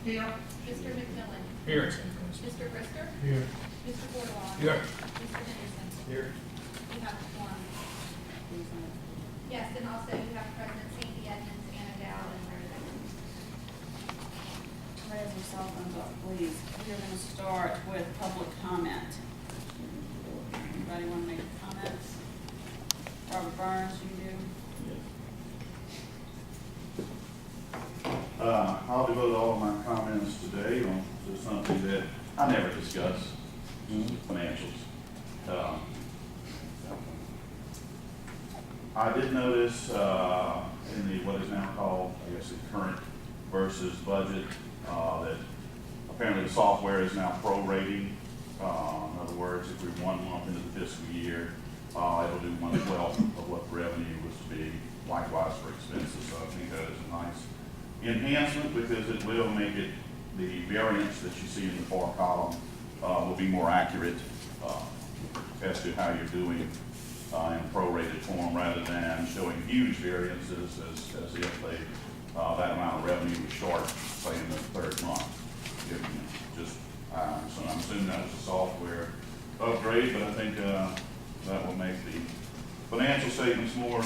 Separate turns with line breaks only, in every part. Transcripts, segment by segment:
Here.
Mr. McMillan.
Here.
Mr. Brisker.
Here.
Mr. Bordelon.
Here.
Mr. Henderson.
Here.
You have a quorum. Yes, and also you have President Sandy Edmonds, Anna Dowd, and Larry Beckman.
Raise your cell phones up, please. We are gonna start with public comment. Anybody wanna make comments? Robert Burns, you do?
I'll devote all of my comments today to something that I never discuss, financials. I did notice in the, what is now called, I guess, the current versus budget, that apparently the software is now prorating. In other words, if we're 1 month into the fiscal year, it'll do 1/12 of what the revenue was to be, likewise for expenses. So I think that is a nice enhancement because it will make it, the variance that you see in the far column will be more accurate as to how you're doing in a prorated form rather than showing huge variances as if they, that amount of revenue was short, say in the 3rd month. So I'm assuming that was a software upgrade, but I think that will make the financial statements more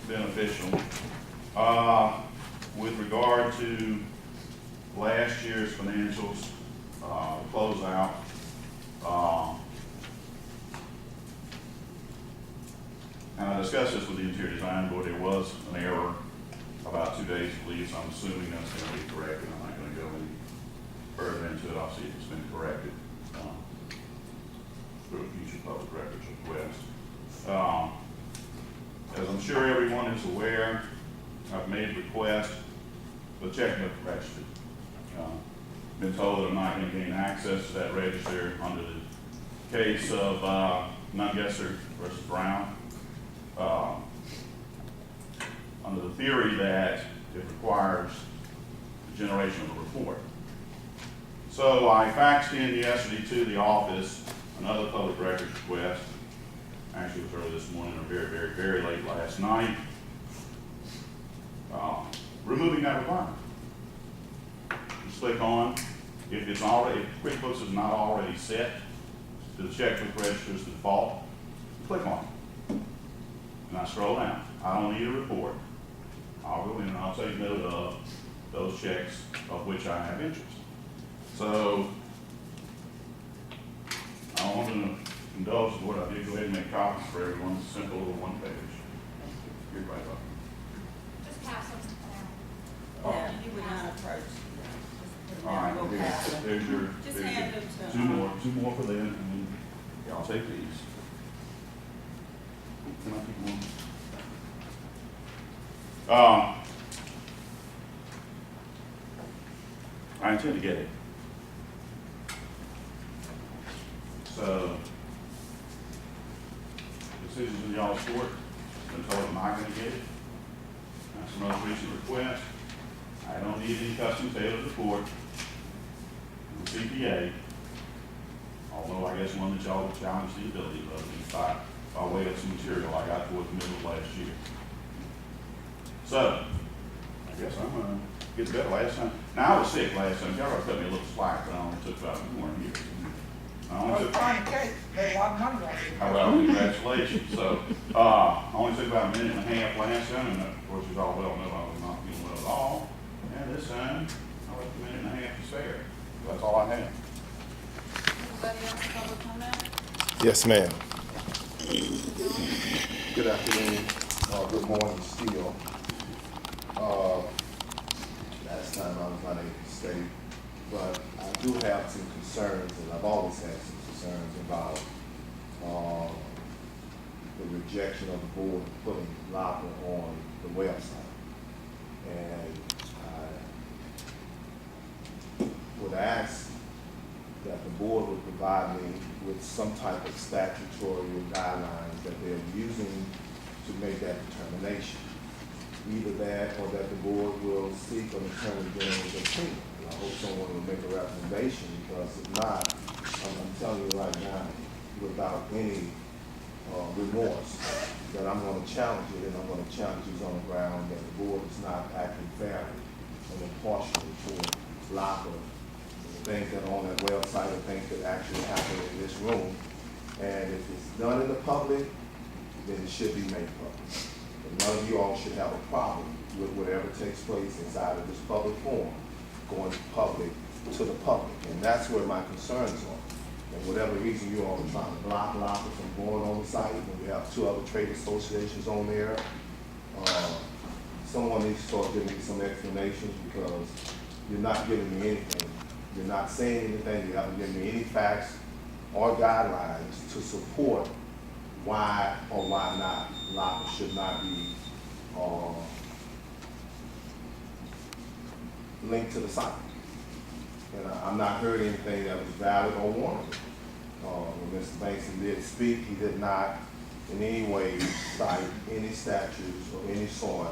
beneficial. With regard to last year's financials, closeout, and I discussed this with the Interior Design Board. There was an error about 2 days to leave, so I'm assuming that's going to be corrected. I'm not going to go any further into it. I'll see if it's been corrected through a future public records request. As I'm sure everyone is aware, I've made requests for the checkbook register. Been told that I'm not going to gain access to that register under the case of Nungesser versus Brown. Under the theory that it requires the generation of a report. So I faxed in yesterday to the office another public records request. Actually, it was early this morning or very late last night. Removing that requirement. Just click on, if it's already, if QuickBooks is not already set to the checkbook register's default, click on it. And I scroll down. I don't need a report. I'll go in and I'll take note of those checks of which I have interest. So I want to indulge the board. I did go ahead and make copies for everyone. It's a simple little 1 page. You're right up.
Just pass them down.
Yeah, you would not approach.
All right,
Go past them.
there's your,
Just hand them to
two more for them, and then y'all take these. Can I keep one? I intend to get it. So, decisions in y'all's court. Been told I'm not going to get it. That's the most recent request. I don't need any custom tailored report. The CPA, although I guess one that y'all would challenge the ability of, if I weigh up some material I got towards the middle of last year. So, I guess I'm going to get better last time. Now, I was sick last time. Y'all cut me a little slack, but I only took about 4 years. I only took,
Fine cake, they want money on it.
well, congratulations. So, I only took about a minute and a half last time, and of course, you all well know I was not feeling well at all. And this time, I left a minute and a half to spare. That's all I have.
Anybody else public comment?
Yes, ma'am.
Good afternoon, good morning still. Last time I was not able to stay, but I do have some concerns, and I've always had some concerns about the rejection of the board putting LALB on the website. And I would ask that the board would provide me with some type of statutory guidelines that they're using to make that determination. Either that or that the board will seek an attorney general's opinion. And I hope someone will make a recommendation, because if not, I'm telling you right now, without any remorse, that I'm going to challenge it, and I'm going to challenge it on the ground that the board is not acting fairly and impartially toward locker, the things that are on that website are things that actually happen in this room. And if it's done in the public, then it should be made public. And none of you all should have a problem with whatever takes place inside of this public forum, going public to the public. And that's where my concerns are. And whatever reason you all are trying to block locker from going on the site, when we have 2 other trade associations on there, someone needs to start giving me some explanations, because you're not giving me anything. You're not saying anything. You haven't given me any facts or guidelines to support why or why not locker should not be linked to the site. And I've not heard anything that was valid or warranted. When Mr. Mason did speak, he did not in any way cite any statutes of any sort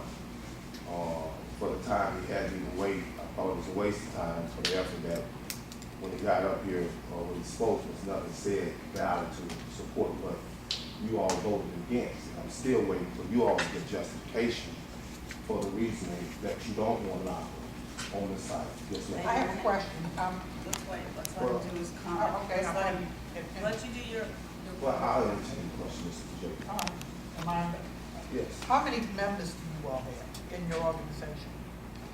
for the time he had to even wait. I thought it was a waste of time for the effort that when he got up here or when he spoke, there's nothing said valid to support what you all voted against. I'm still waiting for you all to get justification for the reasoning that you don't want locker on the site. Yes, ma'am.
I have a question.
Let's wait, let's let him do his comment.
Okay,
Let's let him, let you do your
Well, I'll entertain the question, Mr. Jacob.
All right. Amanda,
Yes.
how many members do you all have in your organization?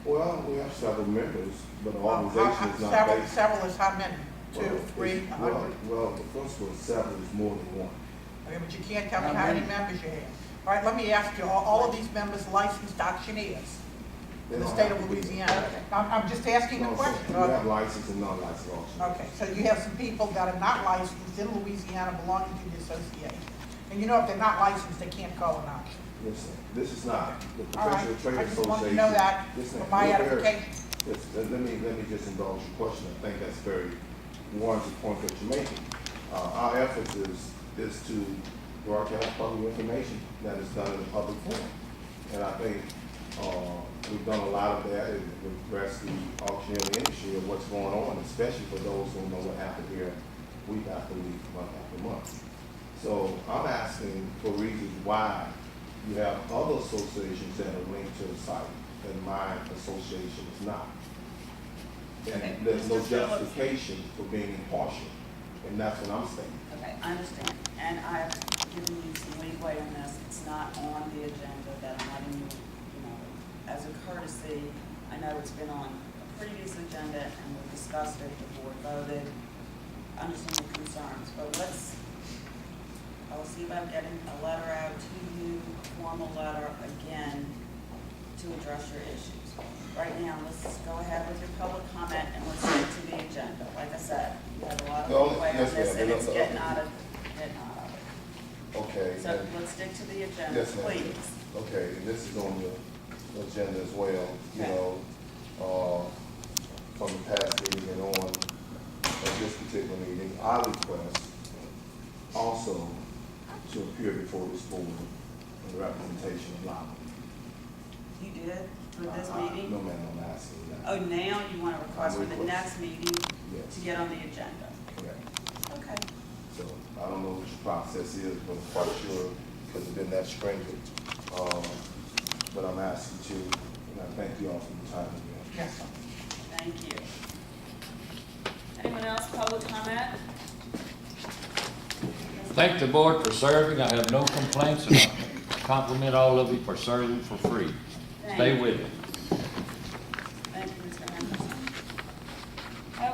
Well, we have several members, but the organization is not
Several,
based.
several is how many?
Well,
2, 3,
it's-
100?
Well, the first one, several is more than one.
Okay, but you can't tell me how many members you have. All right, let me ask you, are all of these members licensed auctioneers
They
in the
don't
state
have
of
to be.
Louisiana? I'm just asking a
No,
question.
You have licensed and non-licensed auctioneers.
Okay, so you have some people that are not licensed in Louisiana belonging to the association. And you know if they're not licensed, they can't call an auction.
Listen, this is not the
All right,
Professional Trade
I just wanted to
Association.
know that
Listen,
for my
we're very-
edification.
Yes, let me just indulge your question. I think that's very warranted point that you're making. Our effort is to broadcast public information that is done in the public forum. And I think, we've done a lot of that and we've addressed the auctioneer industry of what's going on, especially for those who know what happened here week after week, month after month. So I'm asking for reasons why you have other associations that are linked to the site and my association is not.
Okay,
And there's no
Mr. Phillips.
justification for being impartial, and that's what I'm saying.
Okay, I understand, and I've given you some leeway on this, it's not on the agenda, that I'm letting you, as a courtesy, I know it's been on a previous agenda, and we discussed it, the board voted, I understand your concerns, but I'll see about getting a letter out to you, a formal letter, again, to address your issues. Right now, let's go ahead with your public comment and let's stick to the agenda. Like I said, you have a lot of
No,
leeway on
yes,
this
ma'am.
and it's
No,
getting out of it.
Okay.
So let's stick to the agenda,
Yes, ma'am.
please.
Okay, and this is on the agenda as well, you
Okay.
know, from the past meeting and on, at this particular meeting, I request also to appear before this board in representation of LALB.
You did for this
No,
meeting?
ma'am, I'm asking you
Oh,
that.
now you want to request for the
Request.
next meeting
Yes.
to get on the agenda?
Correct.
Okay.
So I don't know what your process is, but I'm quite sure because it's been that stringent. But I'm asking to, and I thank you all for your time again.
Yes, sir.
Thank you. Anyone else, public comment?
Thank the board for serving. I have no complaints, and I compliment all of you for serving for free. Stay with it.
Thank you, Mr. Henderson.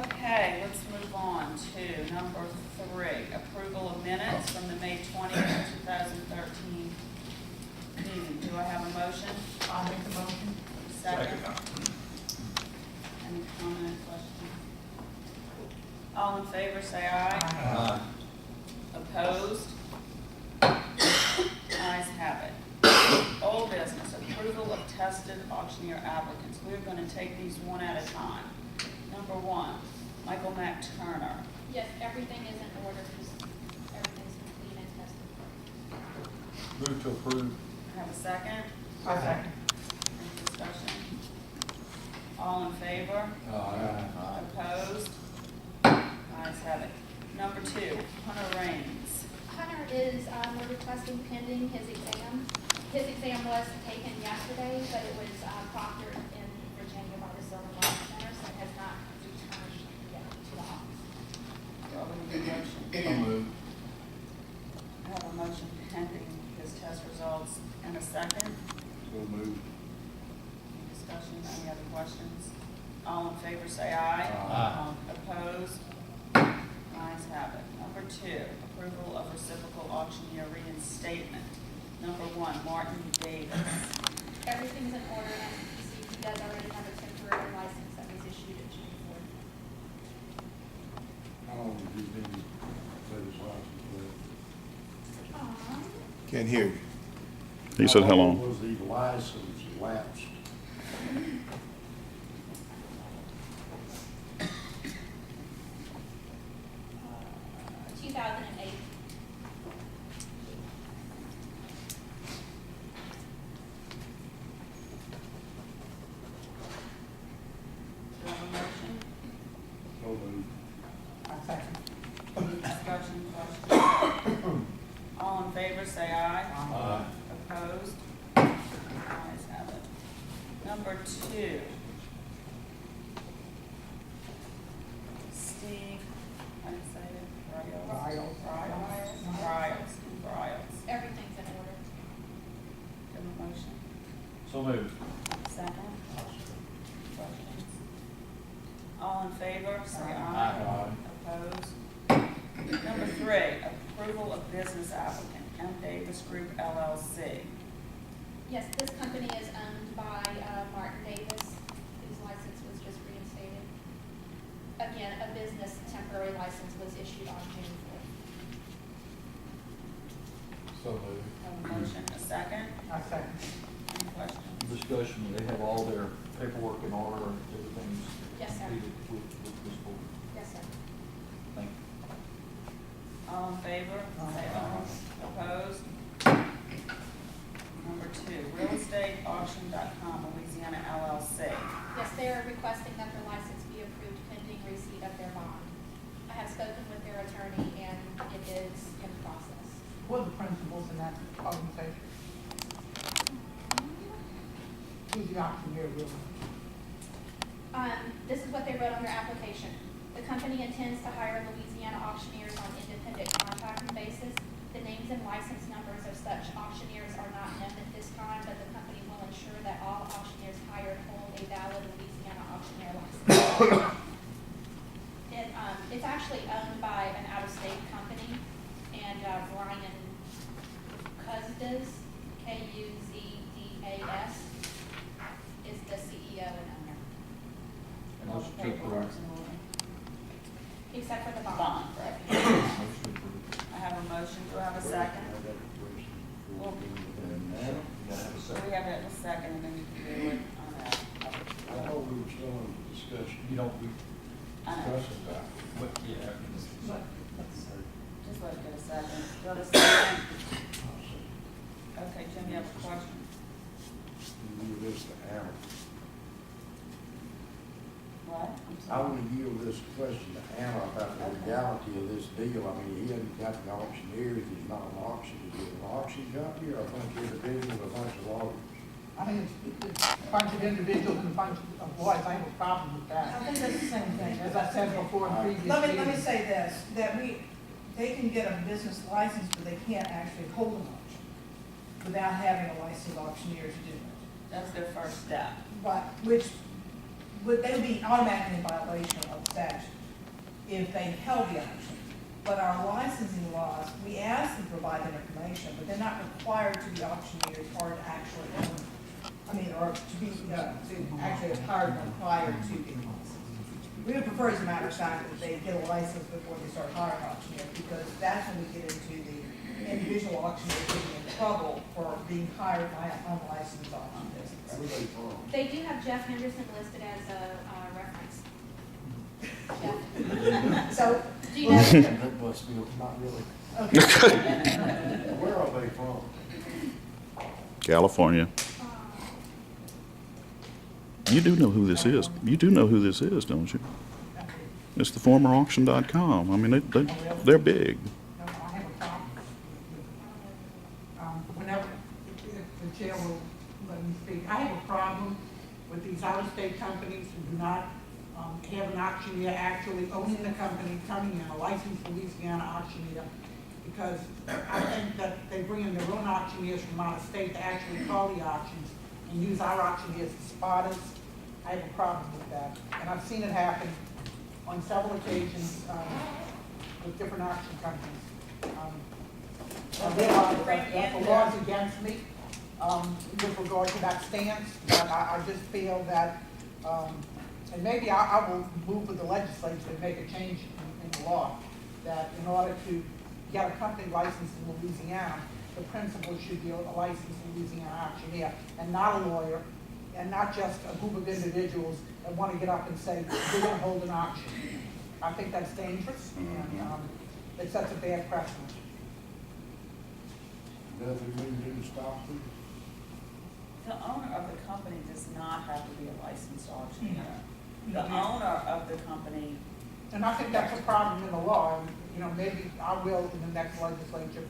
Okay, let's move on to number 3, approval of minutes from the May 20th, 2013 meeting. Do I have a motion?
I'll make the motion.
Second? Any comment, question? All in favor, say aye.
Aye.
Opposed? Ayes have it. Old business, approval of tested auctioneer applicants. We're going to take these one at a time. Number 1, Michael Mack Turner.
Yes, everything is in order, everything's complete and tested.
Move to approve.
Have a second?
I'll second.
Any discussion? All in favor?
Aye.
Opposed? Ayes have it. Number 2, Hunter Raines.
Hunter is, we're requesting pending his exam. His exam was taken yesterday, but it was proctored in Virginia by the Silver Law Center, so it has not
I'll need a motion.
So moved.
I have a motion pending his test results and a second.
So moved.
Any discussion, any other questions? All in favor say aye.
Aye.
Opposed? Ayes have it. Number 2, approval of reciprocal auctioneer reinstatement. Number 1, Martin Davis.
Everything's in order, and as you can see, he does already have a temporary license that was issued at June 4th.
How long have you been with his license with?
Can't hear you.
He said how long?
Was the license lapsed?
2008.
Do I have a motion?
So moved.
I second.
Any discussion, questions? All in favor say aye.
Aye.
Opposed? Ayes have it. Number 2. Steve, how do you say it?
Riles.
Riles.
Everything's in order.
Give a motion.
So moved.
Second. Questions? All in favor, say
Aye.
aye. Opposed? Number 3, approval of business applicant, M. Davis Group LLC.
Yes, this company is owned by Martin Davis, whose license was just reinstated. Again, a business temporary license was issued on June 4th.
So moved.
Have a motion, a second.
I second.
Any questions?
Discussion, they have all their paperwork in order, everything's
Yes, sir.
completed with this board.
Yes, sir.
Thank you.
All in favor, say aye. Opposed? Number 2, realestateauction.com, Louisiana LLC.
Yes, they are requesting that their license be approved pending receipt of their bond. I have spoken with their attorney, and it is in process.
What are the principals in that organization? Who's the auctioneer really?
This is what they wrote on their application. The company intends to hire Louisiana auctioneers on independent contracting basis. The names and license numbers of such auctioneers are not known at this time, but the company will ensure that all auctioneers hired hold a valid Louisiana auctioneer license. It's actually owned by an out-of-state company, and Brian Cuzdas, Kuzdas, is the CEO and owner,
And
All
motion
the
to approve.
paperwork's in order.
except for the bond.
Bond, right.
Motion to approve.
I have a motion, do I have a second?
I got a question
Well,
before we go to
And
that.
now, you gotta have a
So we
second.
have it in a second, and then you can do it on that.
I thought we were still in discussion.
You don't, we,
I know.
Discussing that.
what, yeah, after this.
Just let it get a second. Go to second. Okay, Jim, you have a question?
You yield this to Aaron.
What? I'm
I
sorry.
want to yield this question to Anna about the legality of this deal. I mean, he hasn't got the auctioneers, he's not an auction, is he an auction company or a bunch of individuals, a bunch of lawyers?
I think it's a bunch of individuals and a bunch of boys. I have a problem with
I
that.
think that's the same thing.
As I said before in previous
Let me
meetings.
say this, that they can get a business license, but they can't actually hold an auction without having a licensed auctioneer to do it.
That's their first step.
But, which, they would be automatically in violation of statute if they held the auction. But our licensing laws, we ask them to provide that information, but they're not required to be auctioneers or to actually own. I mean, or to be, to actually have hired them prior to getting licensed. We would prefer, as a matter of fact, that they get a license before they start hiring auctioneers, because that's when we get into the individual auctioneers getting in trouble for being hired by an unlicensed auction business.
Everybody from.
They do have Jeff Henderson listed as a reference. Jeff.
So,
Do you know?
That must be, not really.
Where are they from?
California. You do know who this is. You do know who this is, don't you? It's the former auction.com. I mean, they're big.
No, I have a problem. Whenever the chair will let me speak, I have a problem with these out-of-state companies who do not have an auctioneer actually owning the company, coming in, a licensed Louisiana auctioneer, because I think that they bring in their own auctioneers from out of state to actually call the auctions and use our auctioneers as spotters. I have a problem with that, and I've seen it happen on several occasions, with different auction companies. I realize that the law is against me, with regard to that stance, but I just feel that, and maybe I will move with the legislature and make a change in the law, that in order to get a company licensed in Louisiana, the principal should be a licensed Louisiana auctioneer, and not a lawyer, and not just a group of individuals that want to get up and say, we're going to hold an auction. I think that's dangerous, and it sets a bad precedent.
Nothing we can do to stop this?
The owner of the company does not have to be a licensed auctioneer. The owner of the company,
And I think that's a problem in the law, and, you know, maybe I will in the next legislature.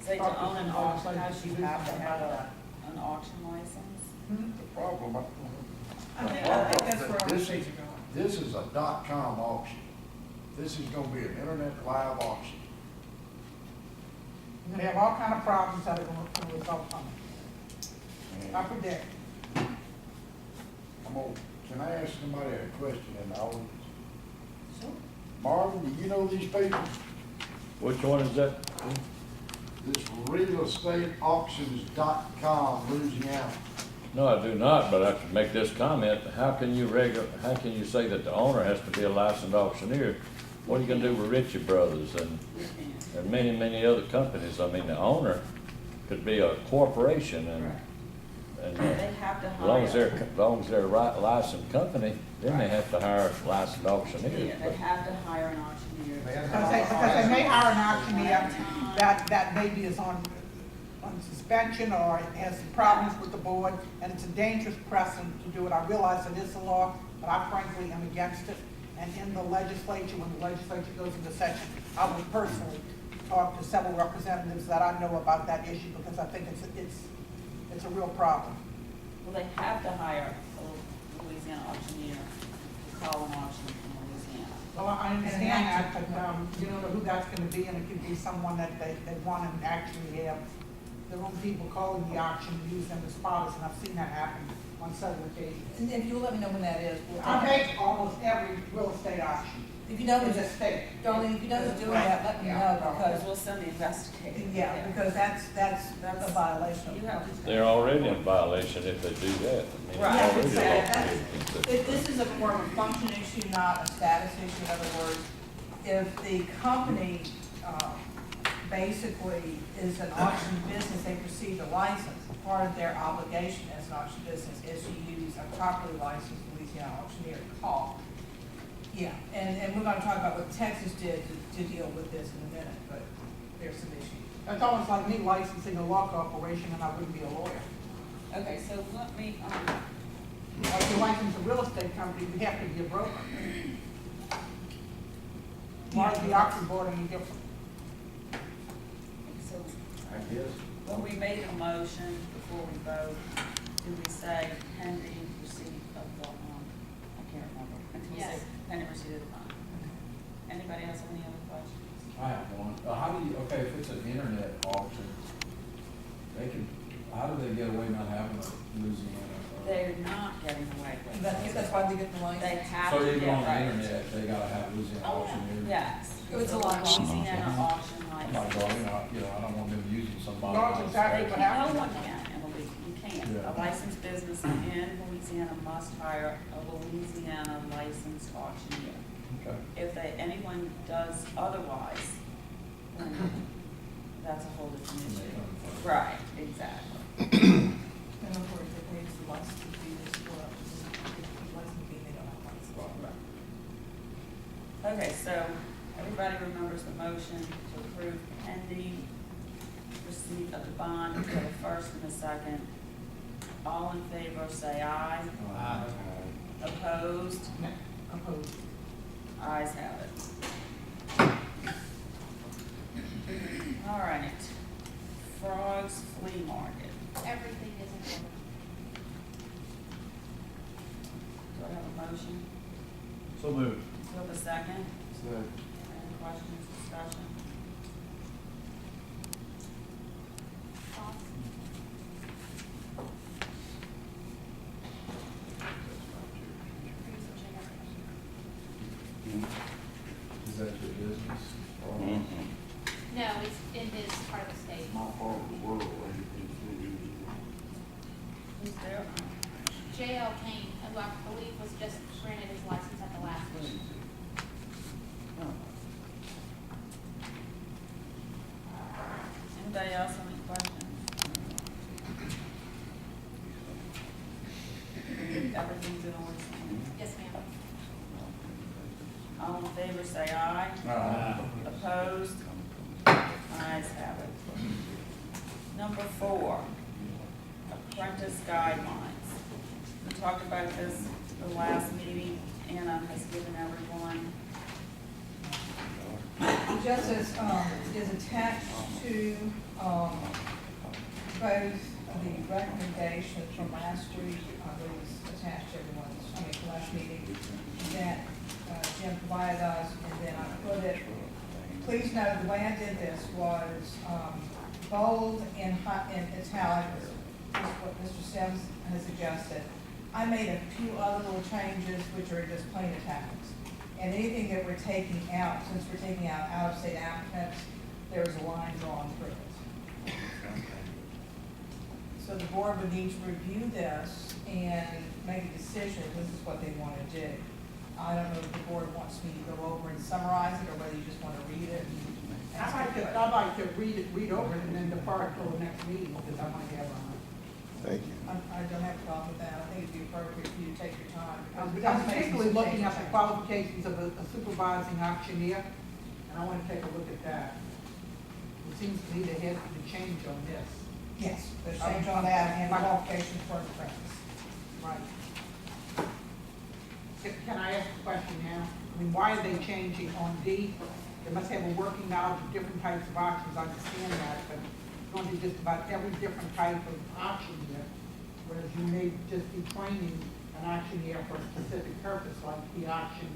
say to
start
own an
pushing
auction
legislation
house,
to
you
do
have to
something
have
about
an auction license.
The problem,
I think that's where our
this
states
is,
are going.
this is a .com auction. This is gonna be an internet live auction.
You're gonna have all kind of problems that are gonna result from it.
And
I predict.
can I ask somebody a question in the audience?
Sure.
Marvin, do you know these people?
Which one is that?
This realestateauctions.com, Louisiana.
No, I do not, but I can make this comment. How can you say that the owner has to be a licensed auctioneer? What are you gonna do with Ritchie Brothers and many, many other companies? I mean, the owner could be a corporation and
They have to
as long
hire.
as they're a licensed company, then they have to hire licensed auctioneers.
Yeah, they have to hire an auctioneer.
Because they may hire an auctioneer that maybe is on suspension or has some problems with the board, and it's a dangerous precedent to do it. I realize it is a law, but I frankly am against it. And in the legislature, when the legislature goes into session, I will personally talk to several representatives that I know about that issue, because I think it's a real problem.
Well, they have to hire a Louisiana auctioneer to call an auction from Louisiana.
Well, I understand that, but you don't know who that's gonna be, and it could be someone that they want to actually have their own people calling the auction and use them as spotters, and I've seen that happen on several occasions.
And if you'll let me know when that is. we'll
I
talk.
make almost every real estate auction
If you know
in
who's,
the state.
Darlene, if you know who's doing that, let me know,
Because
because,
we'll send the investigator.
yeah, because that's a violation of
You
the
have
public.
to.
They're already in violation if they do that. I mean,
Right.
it's
Yeah,
already
exactly.
lawful.
This is more of a function issue, not a status issue. In other words, if the company, basically is an auction business, they receive a license. Part of their obligation as an auction business is to use a properly licensed Louisiana auctioneer to call. Yeah, and we're gonna talk about what Texas did to deal with this in a minute, but there's some issues.
That's almost like me licensing a law corporation and I wouldn't be a lawyer.
Okay, so let me,
Or if you license a real estate company, you have to be a broker. Why is the auction board any different?
so
I guess.
when we made a motion before we vote, do we say pending receipt of the, I can't remember. Until we say
Yes.
pending receipt of the bond. Anybody else have any other questions?
I have one. How do you, okay, if it's an internet auction, how do they get away not having a Louisiana?
They're not getting away with it.
That's why they get the
They
license.
have
So
to
even
get
on the
right.
internet, they gotta have Louisiana auctioneer?
Yes.
It's a lot.
Louisiana auction
I'm not
license.
going, I don't want them using somebody.
No, it's
else's.
exactly
They
what
can,
happens.
no one can, Emily, you can't.
Yeah.
A licensed business in Louisiana must hire a Louisiana licensed auctioneer.
Okay.
If anyone does otherwise, then that's a whole different
And they
issue.
come from-
Right, exactly.
And of course, they pay the license fee, this is what, the license fee, they don't have license.
Okay, so everybody remembers the motion to approve pending receipt of the bond. We have a first and a second. All in favor, say aye. Opposed?
Opposed.
Ayes have it. All right. Frogs Flea Market.
Everything is in order.
Do I have a motion?
So moved.
Do I have a second?
So,
Any questions, discussion?
Thoughts?
is that your business? Or
No, it's in his part of the state.
my part of the world?
Who's there?
J.L. Kane, who I believe was just granted his license at the last meeting.
Anybody else have any questions? Everything's in order.
Yes, ma'am.
All in favor, say aye.
Aye.
Opposed? Ayes have it. Number 4, apprentice guidelines. We talked about this the last meeting. Anna has given everyone.
Just as, is attached to, both the recommendations from last week, I believe it's attached to everyone's, last meeting, that Jim provided us, and then I put it, please note, the way I did this was, bold and italic, is what Mr. Sims has suggested. I made a few other little changes, which are just plain italics. And anything that we're taking out, since we're taking out out-of-state applicants, there's a line drawn through it. So the board would need to review this and make a decision, this is what they want to do. I don't know if the board wants me to go over and summarize it, or whether you just want to read it.
I'd like to read over it and then depart till the next meeting, because I want to have
Thank you.
I don't have a problem with that, I think it'd be appropriate for you to take your time.
I'm particularly looking at the qualifications of a supervising auctioneer, and I want to take a look at that. It seems to me there has to be change on this.
Yes, there's change on that, and qualifications for the apprentice.
Right. Can I ask a question now? I mean, why are they changing on D? They must have a working knowledge of different types of auctions, I understand that, but it's going to be just about every different type of auction here, whereas you may just be training an auctioneer for a specific purpose, like the auction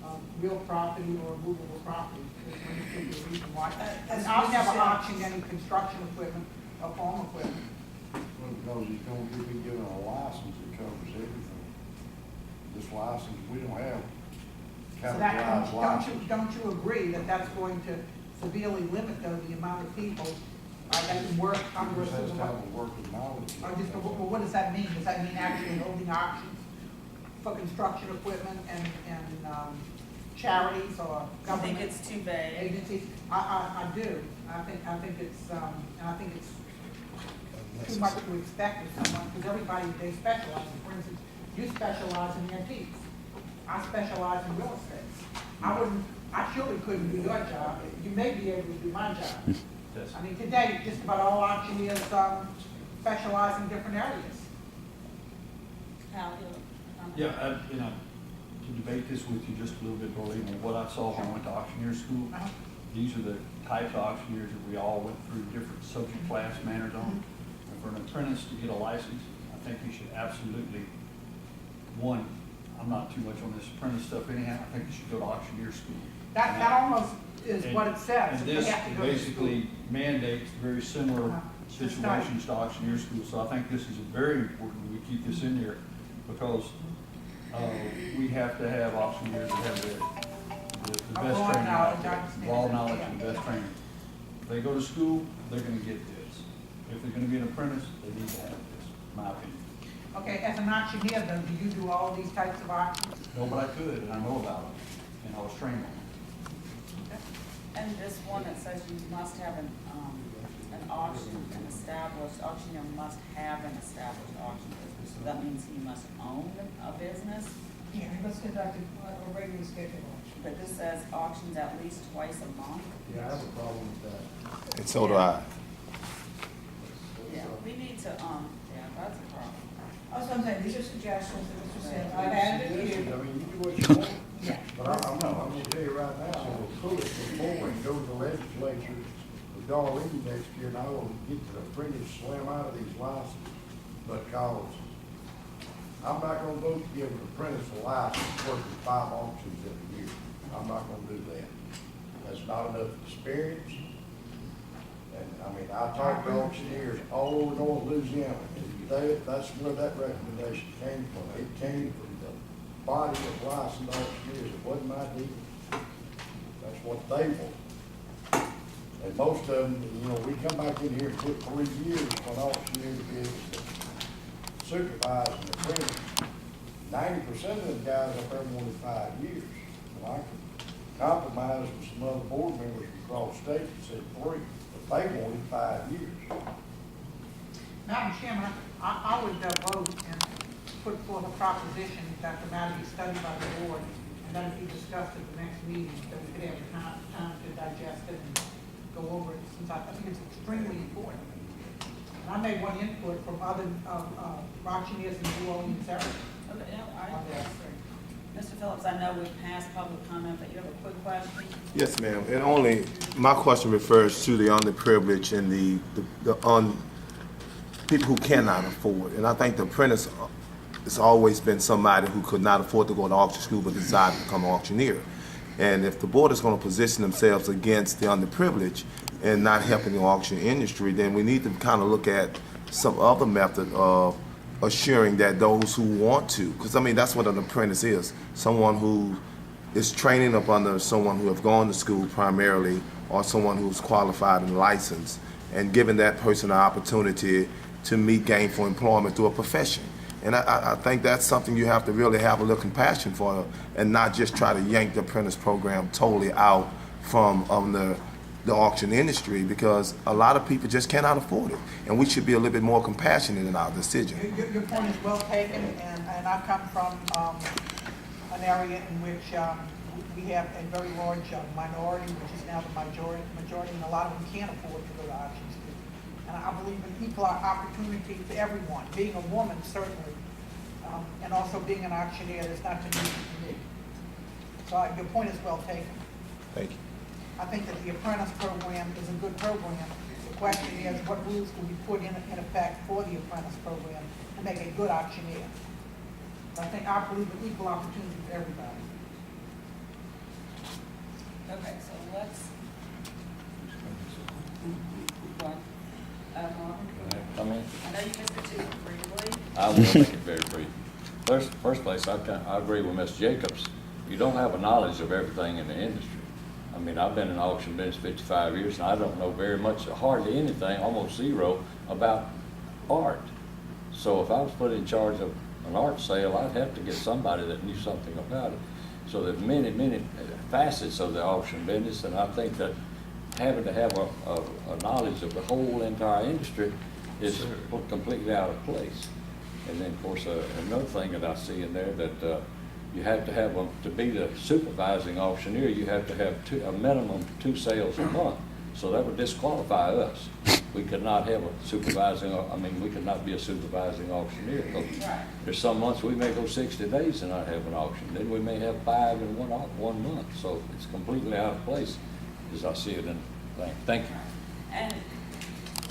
of real property or movable property. There's no particular reason why. And I've never auctioned any construction equipment or farm equipment.
Well, because he's gonna be given a license that covers everything. This license, we don't have
So that,
categorized license.
don't you agree that that's going to severely limit, though, the amount of people that can work under a
Just has to have
supervisor?
a working knowledge.
Or just, well, what does that mean? Does that mean actually holding auctions for construction equipment and charities or
I think
government
it's too vague.
agencies? I do. I think it's, and I think it's too much to expect of someone, because everybody, they specialize. For instance, you specialize in antiques. I specialize in real estate. I surely couldn't do your job. You may be able to do my job.
Yes.
I mean, today, just about all auctioneers, specialize in different areas.
Hal, you comment?
Yeah, to debate this with you just a little bit, Doreen, on what I saw when I went to auctioneer school.
Uh-huh.
These are the types of auctioneers that we all went through different subject class manners on. And for an apprentice to get a license, I think you should absolutely, one, I'm not too much on this apprentice stuff anyhow, I think you should go to auctioneer school.
That almost is what it says.
And
They
this
have to go to school.
basically mandates very similar
Uh-huh.
situations to auctioneer school. So I think this is very important that we keep this in there, because we have to have auctioneers that have the best
Raw
training out
knowledge, I
there.
understand
Raw
that,
knowledge
yeah.
and best training. If they go to school, they're gonna get this. If they're gonna be an apprentice, they need to have this, in my opinion.
Okay, as an auctioneer, though, do you do all these types of auctions?
No, but I could, and I know about them, and I was trained on them.
And this one that says you must have an auction, an established, auctioneer must have an established auction business. So that means he must own a business,
Yeah, he must conduct a regularly scheduled auction.
but this says auctions at least twice a month.
Yeah, I have a problem with that.
And so do I.
Yeah, we need to, yeah, that's a problem.
That's what I'm saying, these are suggestions that Mr. Sims, I've added a
I
few.
mean, you do what you want,
Yeah.
but I'm gonna tell you right now, we'll pull it before and go to the legislature with Darlene next year, and I will get the apprentice slam out of these licenses, because I'm not gonna vote to give an apprentice a license working 5 auctions in a year. I'm not gonna do that. That's not enough experience. And, I mean, I talked to auctioneers all over North Louisiana, and that's where that recommendation came from. It came from the body of licensed auctioneers. It wasn't my deal. That's what they want. And most of them, you know, we come back in here and put 3 years for an auctioneer to be able to supervise an apprentice. 90% of them guys up there wanted 5 years. And I could compromise with some other board members across state and said 3, but they wanted 5 years.
Madam Chairman, I would vote and put forth a proposition that the matter be studied by the board and then be discussed at the next meeting, that we could have time to digest it and go over it, since I think it's extremely important. And I made one input from other auctioneers in New Orleans area.
Okay, no, all right. Mr. Phillips, I know we've passed public comment, but you have a quick question?
Yes, ma'am. And only, my question refers to the underprivileged and the people who cannot afford. And I think the apprentice has always been somebody who could not afford to go to auction school but decided to become an auctioneer. And if the board is going to position themselves against the underprivileged and not helping the auction industry, then we need to kind of look at some other method of assuring that those who want to, because I mean that's what an apprentice is, someone who is training up under someone who have gone to school primarily or someone who's qualified and licensed, and giving that person an opportunity to meet gainful employment through a profession. And I think that's something you have to really have a little compassion for, and not just try to yank the apprentice program totally out from the auction industry, because a lot of people just cannot afford it. And we should be a little bit more compassionate in our decision.
Your point is well taken, and I come from an area in which we have a very large minority, which is now the majority, and a lot of them can't afford to go to auctions. And I believe in equal opportunity for everyone, being a woman certainly, and also being an auctioneer is not to me. So your point is well taken.
Thank you.
I think that the apprentice program is a good program. The question is, what rules can we put in effect for the apprentice program to make a good auctioneer? But I believe in equal opportunity for everybody.
Okay, so let's.
Come in.
I know you missed it too briefly.
I will make it very brief. First place, I agree with Ms. Jacobs. You don't have a knowledge of everything in the industry. I mean, I've been in auction business 55 years, and I don't know very much, hardly anything, almost zero, about art. So if I was put in charge of an art sale, I'd have to get somebody that knew something about it. So there's many facets of the auction business, and I think that having to have a knowledge of the whole entire industry is completely out of place. And then, of course, another thing that I see in there that you have to have, to be the supervising auctioneer, you have to have a minimum 2 sales a month. So that would disqualify us. We could not have a supervising, we could not be a supervising auctioneer.
Right.
There's some months we may go 60 days and not have an auction. Then we may have 5 in one month. So it's completely out of place as I see it in the thing. Thank you.
And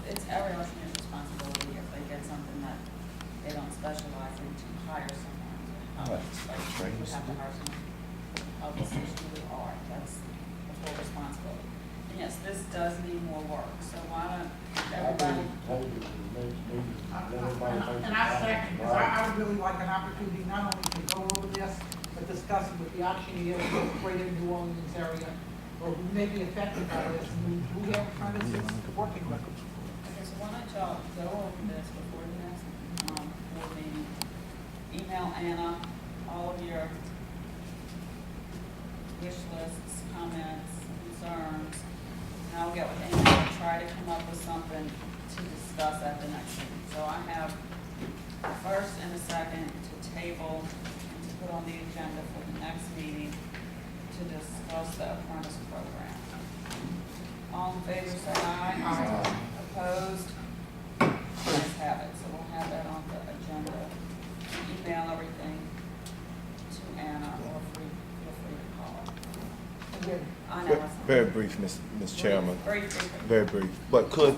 it's every auctioneer's responsibility if they get something that they don't specialize in to hire someone.
Right.
Like, we have to hire someone of this issue with art. That's the full responsibility. And yes, this does need more work, so why don't everybody?
And I second, because I would really like an opportunity not only to go over this, but discuss it with the auctioneers in the greater New Orleans area, or who may be affected by this, and who have apprentices working with them.
Okay, so why don't y'all go over this before the next board meeting? Email Anna all of your wish lists, comments, concerns, and I'll get with Anna and try to come up with something to discuss at the next meeting. So I have a first and a second to table and to put on the agenda for the next meeting to discuss the apprentice program. All in favor, say aye. Aye. Opposed? Let's have it. So we'll have that on the agenda. Email everything to Anna, or feel free to call. I know.
Very brief, Ms. Chairman.
Very brief.
Very brief. But could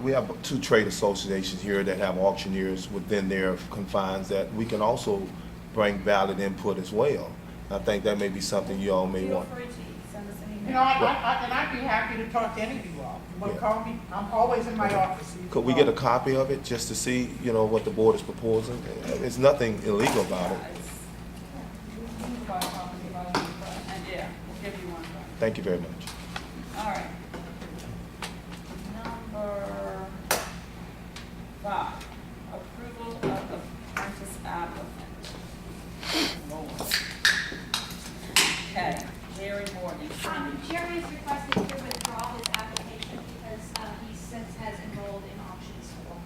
we have two trade associations here that have auctioneers within their confines that we can also bring valid input as well. I think that may be something you all may
Feel
want.
free to send us an
You
email.
know, and I'd be happy to talk to any of you all. You want to
Yeah.
call me? I'm always in my office. You
Could
can
we
call
get a
me.
copy of it just to see, you know, what the board is proposing? There's nothing illegal about it.
You can buy a copy if I want to buy it.
And yeah, we'll give you one.
Thank you very much.
All right. Number 5, approval of apprentice applicant. Lord. Okay, Jerry Morgan.
Jerry has requested to withdraw his application because he since has enrolled in auction school.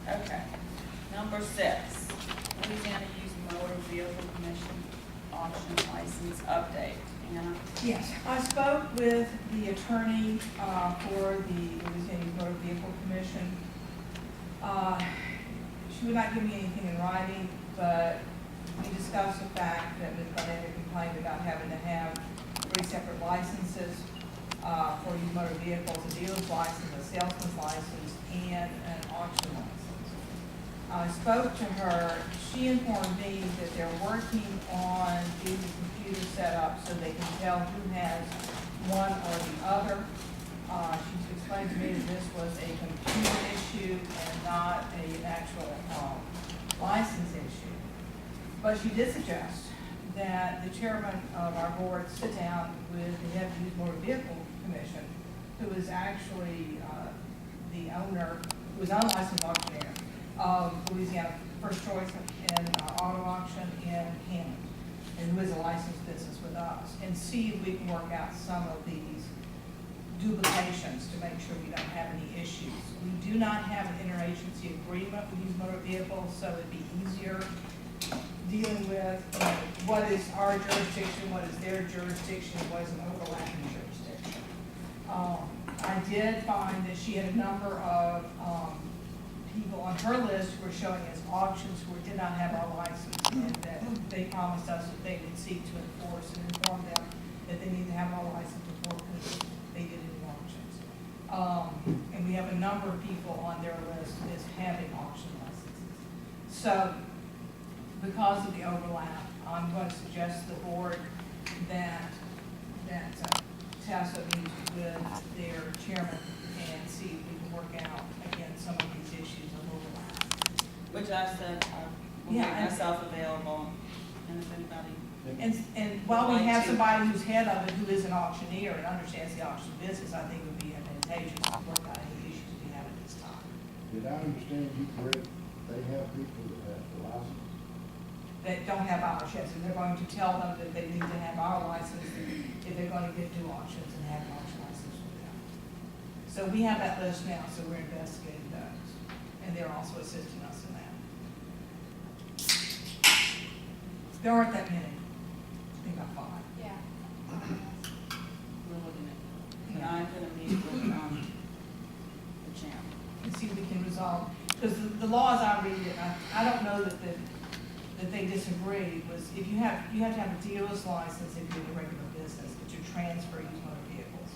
Perfect. Okay. Number 6, Louisiana Used Motor Vehicle Commission auction license update. Anna?
Yes, I spoke with the attorney for the Louisiana Motor Vehicle Commission. She would not give me anything in writing, but we discussed the fact that Ms. Bonnet had complained about having to have 3 separate licenses for used motor vehicles, a dealer's license, a salesman's license, and an auction license. I spoke to her. She informed me that they're working on getting the computer set up so they can tell who has one or the other. She explained to me that this was a computer issue and not an actual license issue. But she did suggest that the chairman of our board sit down with the head of the Used Motor Vehicle Commission, who is actually the owner, who is unlicensed auctioneer of Louisiana First Choice and Auto Auction in Hammond, and who is a licensed business with us, and see if we can work out some of these duplications to make sure we don't have any issues. We do not have an interagency agreement with used motor vehicles, so it'd be easier dealing with what is our jurisdiction, what is their jurisdiction, what is an overlapping jurisdiction. I did find that she had a number of people on her list who were showing as auctions who did not have our license, and that they promised us that they would seek to enforce and inform them that they need to have our license before they did any auctions. And we have a number of people on their list as having auction licenses. So, because of the overlap, I'm going to suggest to the board that Tessa meet with their chairman and see if we can work out, again, some of these issues of overlap.
Which I said, I will
Yeah,
make
and-
myself available, and if anybody,
And while we have somebody who's head of it, who is an auctioneer and understands the auction business, I think it would be advantageous to work out any issues we have at this time.
Did I understand you correct? They have people that have the license?
That don't have ours yet, so they're going to tell them that they need to have our license if they're going to get do auctions and have an auction license with them. So we have that list now, so we're investigating those, and they're also assisting us in that. There aren't that many, I think about 5.
Yeah.
we're looking at, and I'm gonna meet with, the chairman.
And see if we can resolve, because the laws I read, I don't know that they disagree, was if you have to have a dealer's license if you're in a regular business, but you transfer used motor vehicles.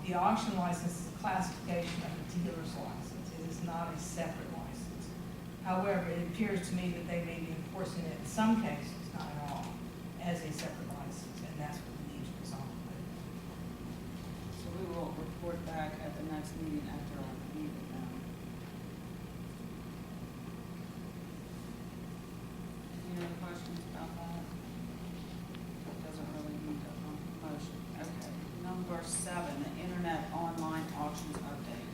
The auction license is a classification of a dealer's license, it is not a separate license. However, it appears to me that they may be enforcing it in some cases, not at all, as a separate license, and that's what we need to resolve.
So we will report back at the next meeting after our meeting with them. Any other questions about that? That doesn't really need a motion. Okay. Number 7, the Internet Online Auctions Update.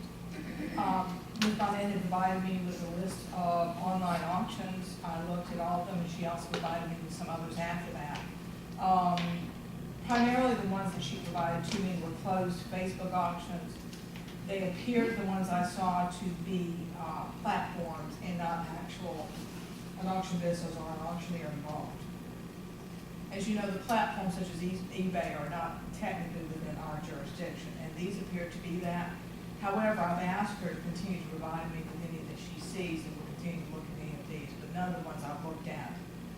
Ms. Bonnet had provided me with a list of online auctions. I looked at all of them, and she also provided me with some others after that. Primarily the ones that she provided to me were closed Facebook auctions. They appeared, the ones I saw, to be platforms and not an auction business or an auctioneer involved. As you know, the platforms such as eBay are not technically within our jurisdiction, and these appear to be that. However, I've asked her to continue to provide me with any that she sees, and we'll continue to look at any of these, but none of the ones I've looked at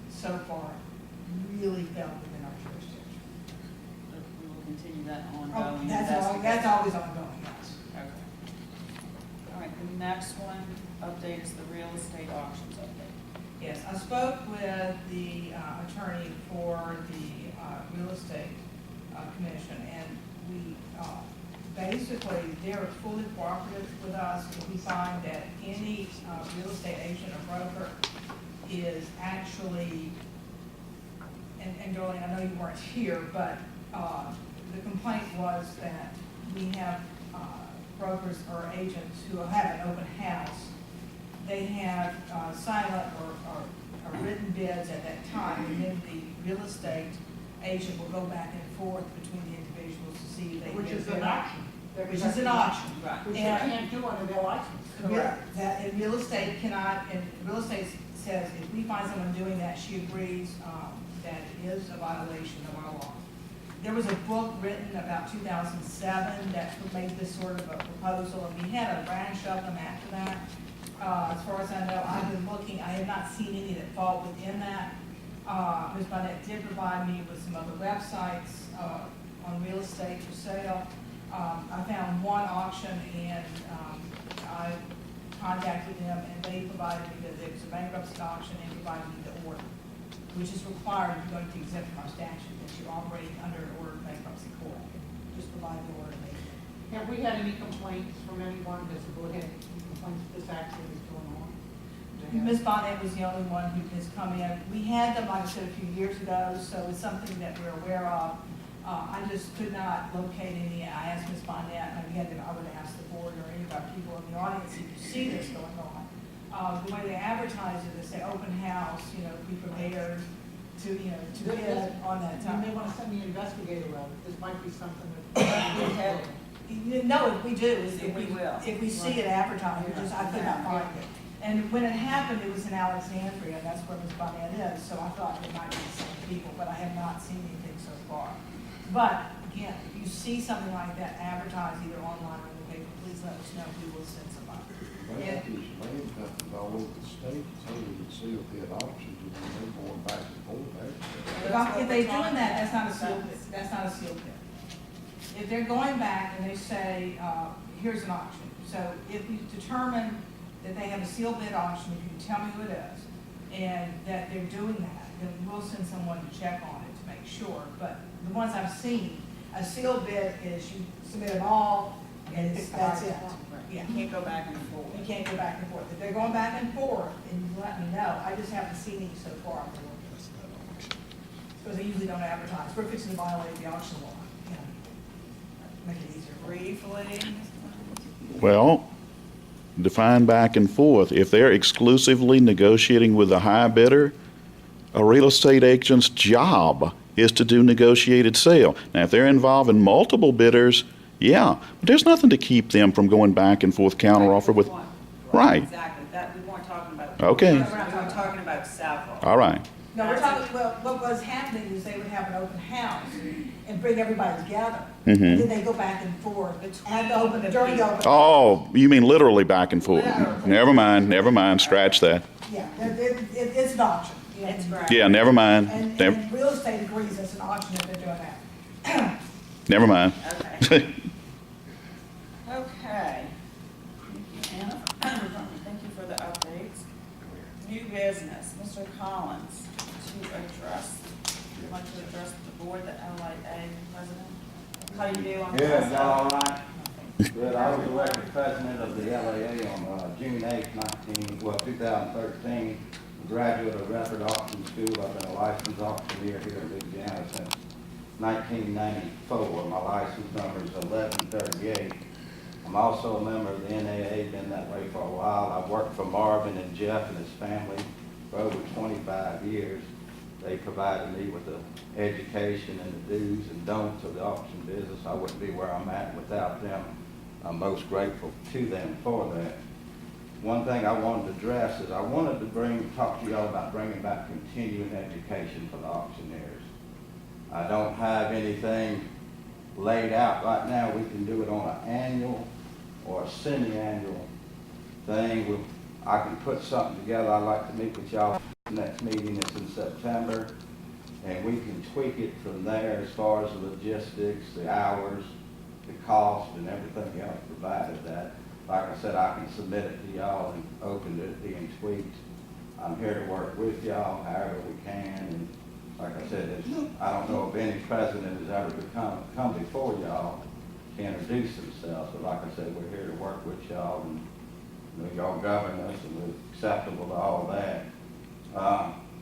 so far really fell within our jurisdiction.
But we will continue that
Oh,
ongoing
that's
investigation.
always ongoing, yes.
Okay. The next one, update is the real estate auctions update.
Yes, I spoke with the attorney for the real estate commission, and we, basically, they're fully cooperative with us. If we find that any real estate agent or broker is actually, and Darlene, I know you weren't here, but the complaint was that we have brokers or agents who have an open house. They have silent or written bids at that time, and then the real estate agent will go back and forth between the individuals to see if they can
Which
get
is
a bid
an auction.
Which is an auction.
Right.
Which they
And-
can't do under their license.
Correct. That, and real estate cannot, and real estate says if we find someone doing that, she agrees that it is a violation of our law. There was a book written about 2007 that made this sort of a proposal, and we had a branch of them after that. As far as I know, I've been looking, I have not seen any that fall within that. Ms. Bonnet did provide me with some other websites on real estate for sale. I found one auction, and I contacted them, and they provided me that it was a bankruptcy auction, and provided me the order, which is required if you're going to exempt from our statute, that you're operating under an order of bankruptcy court. Just provide the order.
Have we had any complaints from anyone that's go ahead, any complaints that this actually is going on?
Ms. Bonnet was the only one who has come in. We had them, like I said, a few years ago, so it's something that we're aware of. I just could not locate any. I asked Ms. Bonnet, and again, I would ask the board or any of our people in the audience if you see this going on. The way they advertise it is say open house, be prepared to bid on that
You may
time.
want to send the investigator out. This might be something that.
No, if we do, is
We will.
if we see it advertised, I could not find it. And when it happened, it was in Alexandria, and that's where Ms. Bonnet is, so I thought it might be the same people, but I have not seen anything so far. But, again, if you see something like that advertised either online or in the paper, please let us know, we will send somebody.
Well, there's land companies all over the state, so we can see if they had auctions, and they're going back and forth there.
If they're doing that, that's not a sealed bid, that's not a sealed bid. If they're going back and they say, here's an auction, so if you determine that they have a sealed bid auction, you can tell me who it is, and that they're doing that, then we'll send someone to check on it to make sure. But the ones I've seen, a sealed bid is you submit them all, and that's it. Yeah.
You can't go back and
You
forth.
can't go back and forth. If they're going back and forth, and you let me know, I just haven't seen any so far. Because they usually don't advertise. We're fixing to violate the auction law, make it easier.
Briefly,
Well, define back and forth. If they're exclusively negotiating with the high bidder, a real estate agent's job is to do negotiated sale. Now, if they're involving multiple bidders, yeah, but there's nothing to keep them from going back and forth counteroffer with, right,
exactly, that, we weren't talking about.
Okay.
We were talking about Southall.
all right.
No, we're talking, well, what was happening is they would have an open house and bring everybody together. And then they go back and forth, at the open, during the open.
Oh, you mean literally back and forth? Never mind, scratch that.
Yeah, it's an auction.
It's great.
Yeah, never mind,
And real estate agrees it's an auction if they're doing that.
never mind.
Okay. Okay. Thank you, Anna. Thank you for the updates. New business, Mr. Collins, would like to address the board, the LAA president. How you do on
Good,
this?
y'all all right? Good, I was elected president of the LAA on June 8th, 2013. Graduate of Renford Auction School. I've been a licensed auctioneer here in Louisiana since 1994. My license number is 1138. I'm also a member of the NAA, been that way for a while. I've worked for Marvin and Jeff and his family for over 25 years. They provided me with the education and the do's and don'ts of the auction business. I wouldn't be where I'm at without them. I'm most grateful to them for that. One thing I wanted to address is I wanted to talk to y'all about bringing back continuing education for the auctioneers. I don't have anything laid out right now. We can do it on an annual or a semi-annual thing. I can put something together. I'd like to meet with y'all. The next meeting is in September, and we can tweak it from there as far as the logistics, the hours, the cost, and everything else provided that. Like I said, I can submit it to y'all and open it being tweaked. I'm here to work with y'all however we can, and like I said, I don't know if any president has ever come before y'all to introduce themselves, but like I said, we're here to work with y'all, and you know, y'all govern us, and we're acceptable to all that.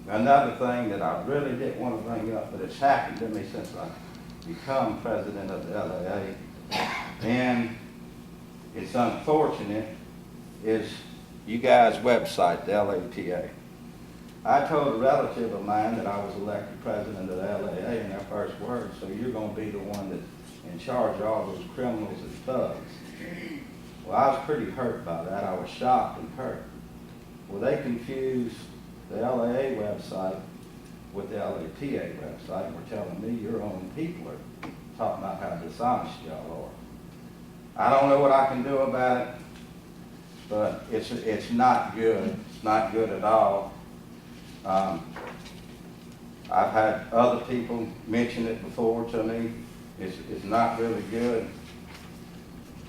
Another thing that I really didn't want to bring up, but it's happened to me since I become president of the LAA, and it's unfortunate, is you guys' website, the LATA. I told a relative of mine that I was elected president of the LAA in their first words, so you're gonna be the one that's in charge of all those criminals and thugs. Well, I was pretty hurt by that. I was shocked and hurt. Well, they confused the LAA website with the LATA website, and were telling me your own people are talking about how dishonest y'all are. I don't know what I can do about it, but it's not good. It's not good at all. I've had other people mention it before to me. It's not really good.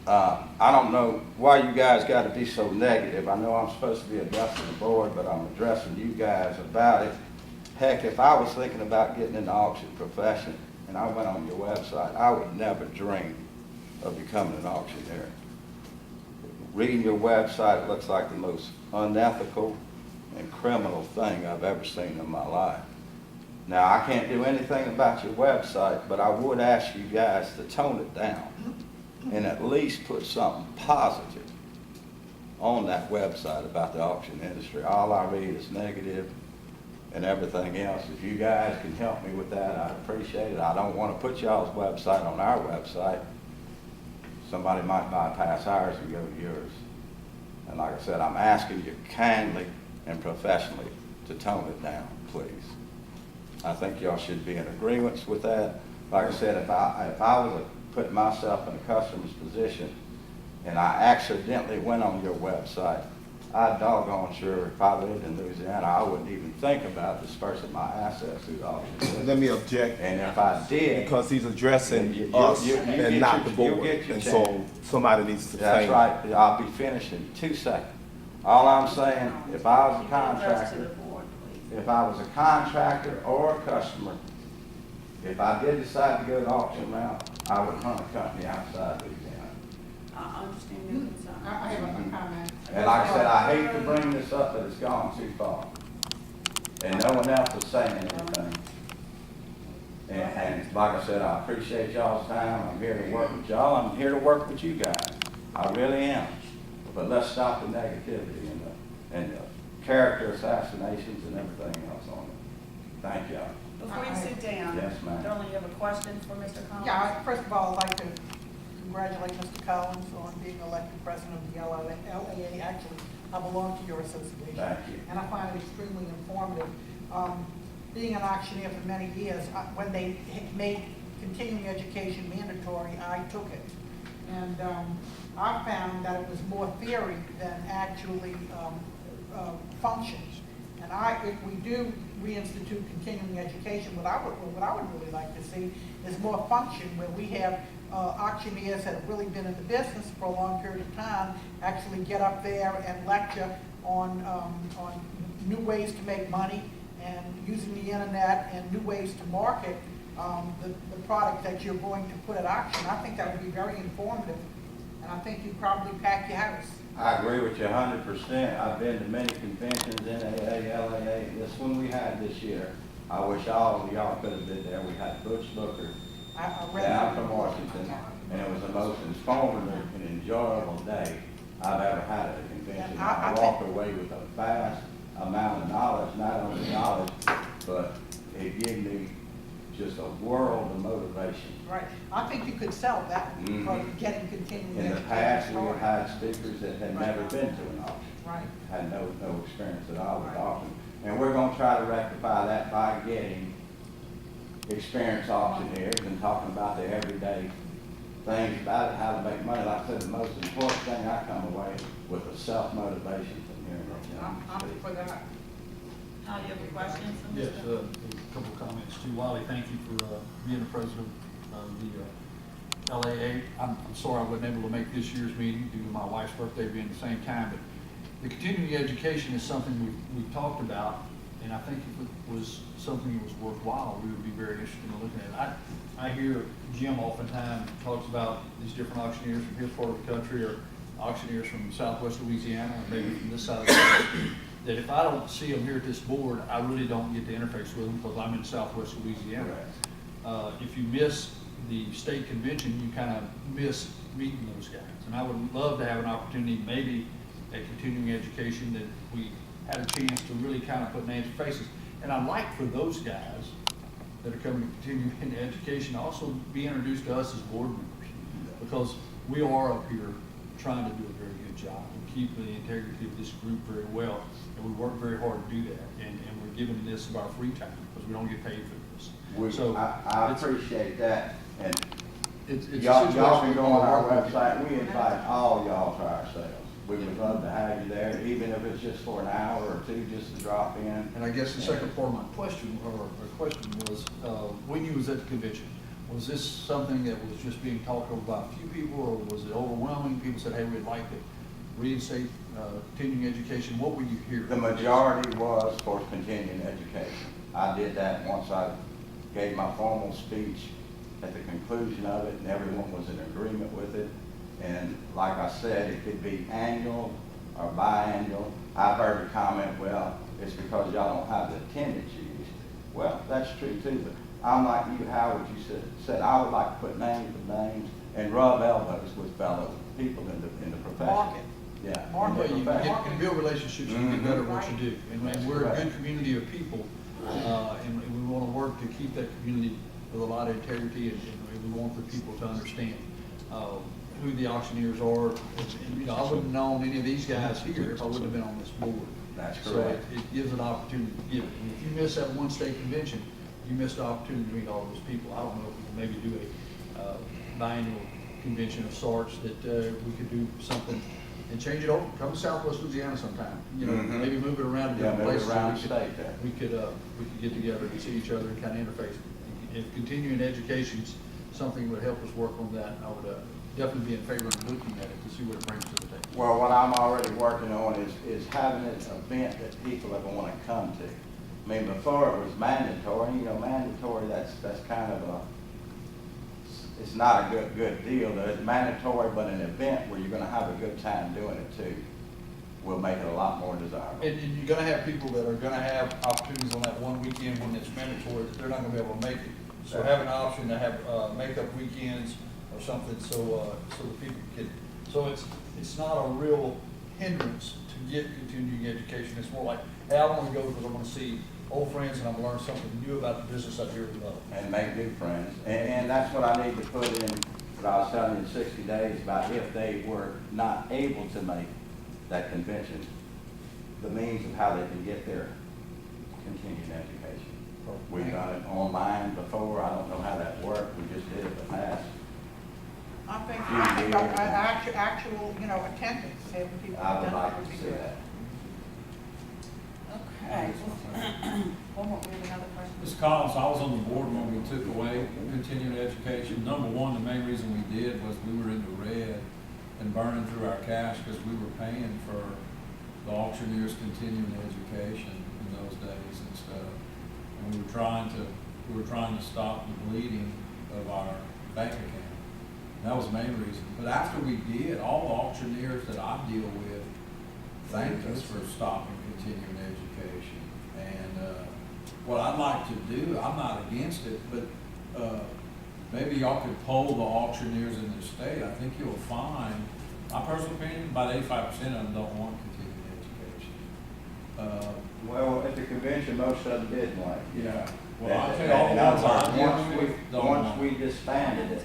I don't know why you guys got to be so negative. I know I'm supposed to be addressing the board, but I'm addressing you guys about it. Heck, if I was thinking about getting in the auction profession and I went on your website, I would never dream of becoming an auctioneer. Reading your website, it looks like the most unethical and criminal thing I've ever seen in my life. Now, I can't do anything about your website, but I would ask you guys to tone it down and at least put something positive on that website about the auction industry. All I read is negative and everything else. If you guys can help me with that, I'd appreciate it. I don't want to put y'all's website on our website. Somebody might bypass ours and go to yours. And like I said, I'm asking you kindly and professionally to tone it down, please. I think y'all should be in agreement with that. Like I said, if I was putting myself in a customer's position and I accidentally went on your website, I'd doggone sure if I lived in Louisiana, I wouldn't even think about dispersing my assets through the auction.
Let me object,
And if I did,
because he's addressing
You-
us
you
and
get
not
your-
the
you'll
board.
get your
And so
chance.
somebody needs to say.
that's right, I'll be finished in 2 seconds. All I'm saying, if I was a contractor, if I was a contractor or a customer, if I did decide to go the auction route, I would hunt a company outside Louisiana.
I understand your concern.
I have a comment.
And like I said, I hate to bring this up, but it's gone too far. And no one else is saying anything. And like I said, I appreciate y'all's time. I'm here to work with y'all. I'm here to work with you guys. I really am. But let's stop the negativity and the character assassinations and everything else on it. Thank y'all.
Before you sit down,
Yes, ma'am.
Darlene, you have a question for Mr. Collins?
Yeah, first of all, I'd like to congratulate Mr. Collins on being elected president of the LAA. Actually, I belong to your association.
Thank you.
And I find it extremely informative. Being an auctioneer for many years, when they made continuing education mandatory, I took it. And I found that it was more theory than actually functions. And if we do reinstitute continuing education, what I would really like to see is more function, where we have auctioneers that have really been in the business for a long period of time actually get up there and lecture on new ways to make money and using the internet and new ways to market the product that you're going to put at auction. I think that would be very informative, and I think you'd probably pack your house.
I agree with you 100%. I've been to many conventions, NAA, LAA. This one we had this year, I wish all of y'all could have been there. We had Butch Booker
I read
down
that.
from Washington, and it was the most informative and enjoyable day I've ever had at a convention.
Yeah, I
I walked away with a vast amount of knowledge, not only knowledge, but it gave me just a world of motivation.
Right. I think you could sell that for
Mhm.
getting continuing
In the
education
past, we
started.
had speakers that had never been to an auction.
Right.
Had no experience at all with
Right.
auction. And we're gonna try to rectify that by getting experienced auctioneers and talking about the everyday things about it, how to make money. Like I said, the most important thing I come away with was self-motivation from hearing that
I'm
young speak.
for that.
How, you have a question for
Yes,
Mr.?
a couple of comments too. Wally, thank you for being the president of the LAA. I'm sorry I wasn't able to make this year's meeting due to my wife's birthday being the same time, but the continuing education is something we've talked about, and I think if it was something that was worthwhile, we would be very interested in looking at it. I hear Jim oftentimes talks about these different auctioneers from his part of the country, or auctioneers from Southwest Louisiana, or maybe from this side of the country, that if I don't see them here at this board, I really don't get to interface with them because I'm in Southwest Louisiana. If you miss the state convention, you kind of miss meeting those guys. And I would love to have an opportunity, maybe at continuing education, that we had a chance to really kind of put names and faces. And I'd like for those guys that are coming to continuing education to also be introduced to us as board members, because we are up here trying to do a very good job and keep the integrity of this group very well. And we work very hard to do that. And we're giving this of our free time because we don't get paid for this. So
I appreciate that, and
it's a
y'all
situation
can go
we
on our
wanna work with.
website, we invite all y'all to ourselves. We would love to have you there, even if it's just for an hour or two, just to drop in.
And I guess the second part of my question, was, when you was at the convention, was this something that was just being talked over by a few people, or was it overwhelming? People said, hey, we'd like to reinstate continuing education. What were you hearing?
The majority was for continuing education. I did that once I gave my formal speech at the conclusion of it, and everyone was in agreement with it. And like I said, it could be annual or biannual. I've heard the comment, well, it's because y'all don't have the attendance you used to. Well, that's true too, but I'm like you, Howard, you said I would like to put names with names and rub elbows with fellow people in the profession.
Market.
Yeah.
Market.
in
You
the profession.
can build relationships, you can get better at what you do. And we're a good community of people, and we want to work to keep that community with a lot of integrity, and we want the people to understand who the auctioneers are. And, I wouldn't have known any of these guys here if I wouldn't have been on this board.
That's
So
correct.
it gives an opportunity to give it. And if you miss that one state convention, you missed the opportunity to meet all those people. I don't know if we can maybe do a biannual convention of sorts, that we could do something and change it over. Come to Southwest Louisiana sometime,
Mhm.
maybe move it around to
Yeah,
different
move it
places.
around
so
the state there.
we could get together and see each other and kind of interface. If continuing education's something that would help us work on that, I would definitely be in favor of looking at it to see what it brings to the table.
Well, what I'm already working on is having an event that people are going to come to. I mean, before it was mandatory, mandatory, that's kind of it's not a good deal. It's mandatory, but an event where you're going to have a good time doing it too will make it a lot more desirable.
And you're gonna have people that are gonna have opportunities on that one weekend when it's mandatory, that they're not gonna be able to make it. So have an option to have, makeup weekends or something, so the people can, so it's not a real hindrance to get continuing education. It's more like, hey, I wanna go because I wanna see old friends and I'm gonna learn something new about the business I dearly love.
And make new friends. And that's what I need to put in, what I was telling you in 60 days about if they were not able to make that convention, the means of how they can get their continuing education. We've done it online before. I don't know how that worked. We just did it the past.
I think
Yeah.
actual, attendance, having people
I would
attend
like
would
to
be
see
good.
that.
Okay. One more, we have another question?
Ms. Collins, I was on the board when we took away continuing education. Number one, the main reason we did was we were in the red and burning through our cash because we were paying for the auctioneer's continuing education in those days and stuff. And we were trying to stop the bleeding of our bank account. And that was the main reason. But after we did, all the auctioneers that I deal with thanked us for stopping continuing education. And what I'd like to do, I'm not against it, but maybe y'all could poll the auctioneers in the state. I think you'll find, my personal opinion, about 85% of them don't want continuing education.
Well, at the convention, most of them did want it.
Yeah. Well, I'll tell you, all the ones I deal with don't
Once
want
we
it.
disbanded it,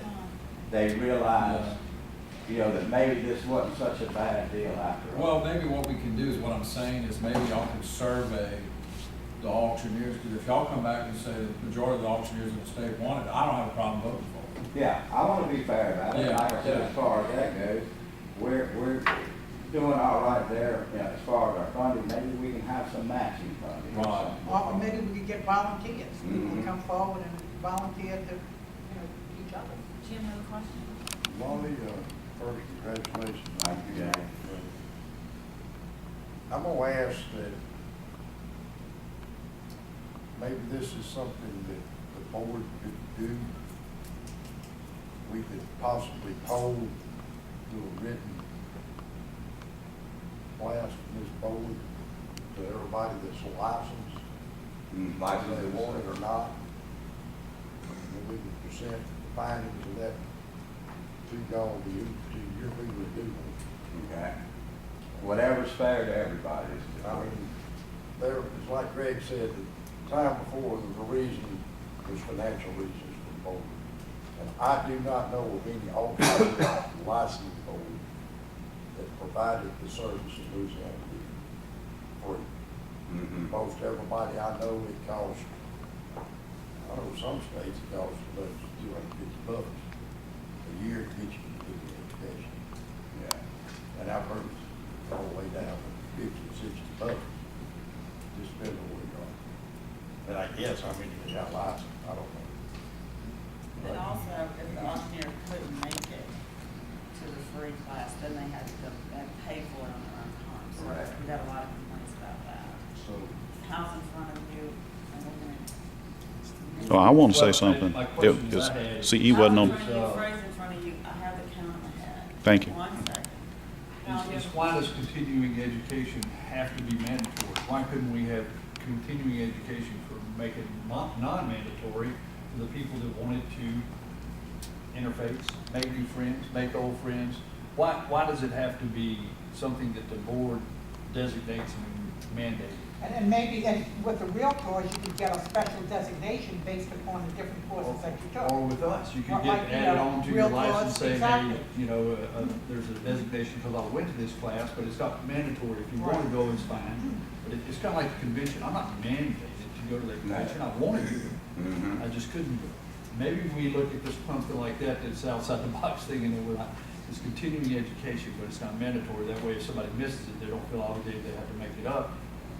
they realized, that maybe this wasn't such a bad deal after all.
Well, maybe what we can do is, what I'm saying is maybe y'all can survey the auctioneers, because if y'all come back and say the majority of the auctioneers in the state want it, I don't have a problem voting for it.
Yeah, I want to be fair about it.
Yeah,
Like I said,
yeah.
as far as that goes, we're doing all right there, as far as our funding. Maybe we can have some matching funding. or
Right.
something.
Or maybe we could get volunteers, people
Mhm.
come forward and volunteer to, teach others.
Jim, another question?
Molly, first, congratulations.
Thank you, Jack.
I'm gonna ask that maybe this is something that the board could do. We could possibly poll, do a written blast from this board to everybody that's licensed, whether they want it or not. And we can present the findings of that to y'all, to your people to do.
Okay. Whatever's fair to everybody.
I mean, there, it's like Greg said, the time before, there was a reason, there's financial reasons for the board. And I do not know of any alternative licensing board that provided the service in Louisiana free.
Mhm.
Most everybody I know, it costs, I know some states it costs about $250 a year to get you to do the education.
Yeah.
And I've heard it all the way down to $50, $60. Just depends on where you are. And I guess how many they got licensed, I don't know.
And also, if the auctioneer couldn't make it to the free class, then they had to go and pay for it on their own time. So
Right.
we got a lot of complaints about that.
So,
House in front of you, and we're gonna.
Oh, I want to say
Well,
something.
my question is, I had-
CE wasn't on.
House in front of you, phrase in front of you, I have the count in my head.
Thank you.
1 second.
Is why does continuing education have to be mandatory? Why couldn't we have continuing education for make it non-mandatory for the people that wanted to interface, make new friends, make old friends? Why does it have to be something that the board designates and mandates?
And maybe, and with the real course, you could get a special designation based upon the different courses that you took.
Or with us, you
Or
could
like,
get
you
added
know,
on to
real
your license,
course,
saying,
exactly.
hey, you know, there's a designation because I went to this class, but it's not mandatory. If you want to go, it's fine. But it's kind of like the convention. I'm not mandated to go to the convention. I wanted to.
Mhm.
I just couldn't do it. Maybe we look at this something like that, that's outside the box thing, and we're not, it's continuing education, but it's not mandatory. That way, if somebody misses it, they don't feel obligated, they have to make it up.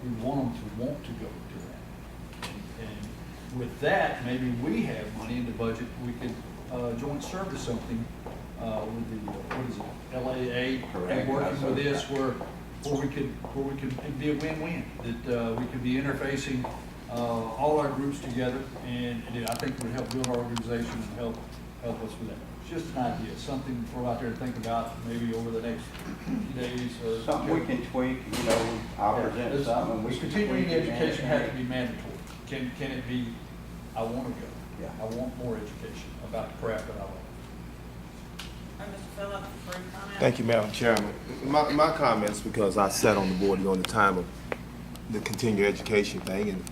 We want them to want to go to that. And with that, maybe we have money in the budget, we could, joint service something, with the, what is it, LAA?
Correct.
And working
That's
with
okay.
this, where we could, it'd be a win-win, that, we could be interfacing, all our groups together, and I think it would help build our organization and help us with that. It's just an idea, something to throw out there to think about, maybe over the next few days or.
Something we can tweak, you know, I'll
Yeah,
present
this-
something. We
this
can
continuing
tweak it and-
education has to be mandatory. Can it be, I want to go.
Yeah.
I want more education about the crap that I love.
Mr. Phillips, brief comment?
Thank you, Madam Chairman. My comments, because I sat on the board during the time of the continuing education thing, and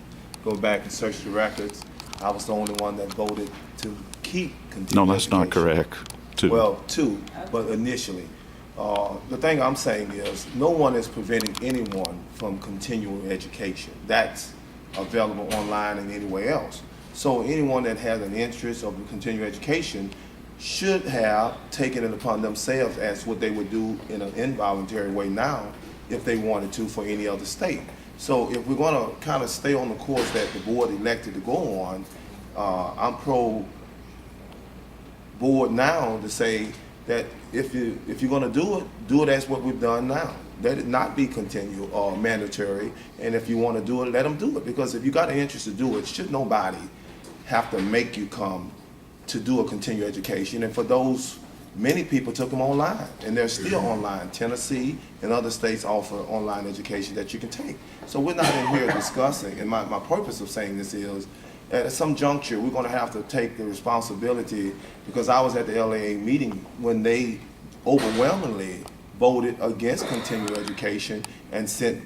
go back and search the records, I was the only one that voted to keep continuing
No, that's not
education.
correct. Two.
Well, two, but initially. The thing I'm saying is, no one is preventing anyone from continuing education. That's available online and anywhere else. So anyone that has an interest of continuing education should have taken it upon themselves as what they would do in an involuntary way now if they wanted to for any other state. So if we're gonna kind of stay on the course that the board elected to go on, I'm pro board now to say that if you're gonna do it as what we've done now. Let it not be continual or mandatory, and if you wanna do it, let them do it, because if you got an interest to do it, should nobody have to make you come to do a continuing education. And for those, many people took them online, and they're still online. Tennessee and other states offer online education that you can take. So we're not in here discussing, and my purpose of saying this is, at some juncture, we're gonna have to take the responsibility, because I was at the LAA meeting when they overwhelmingly voted against continuing education and sent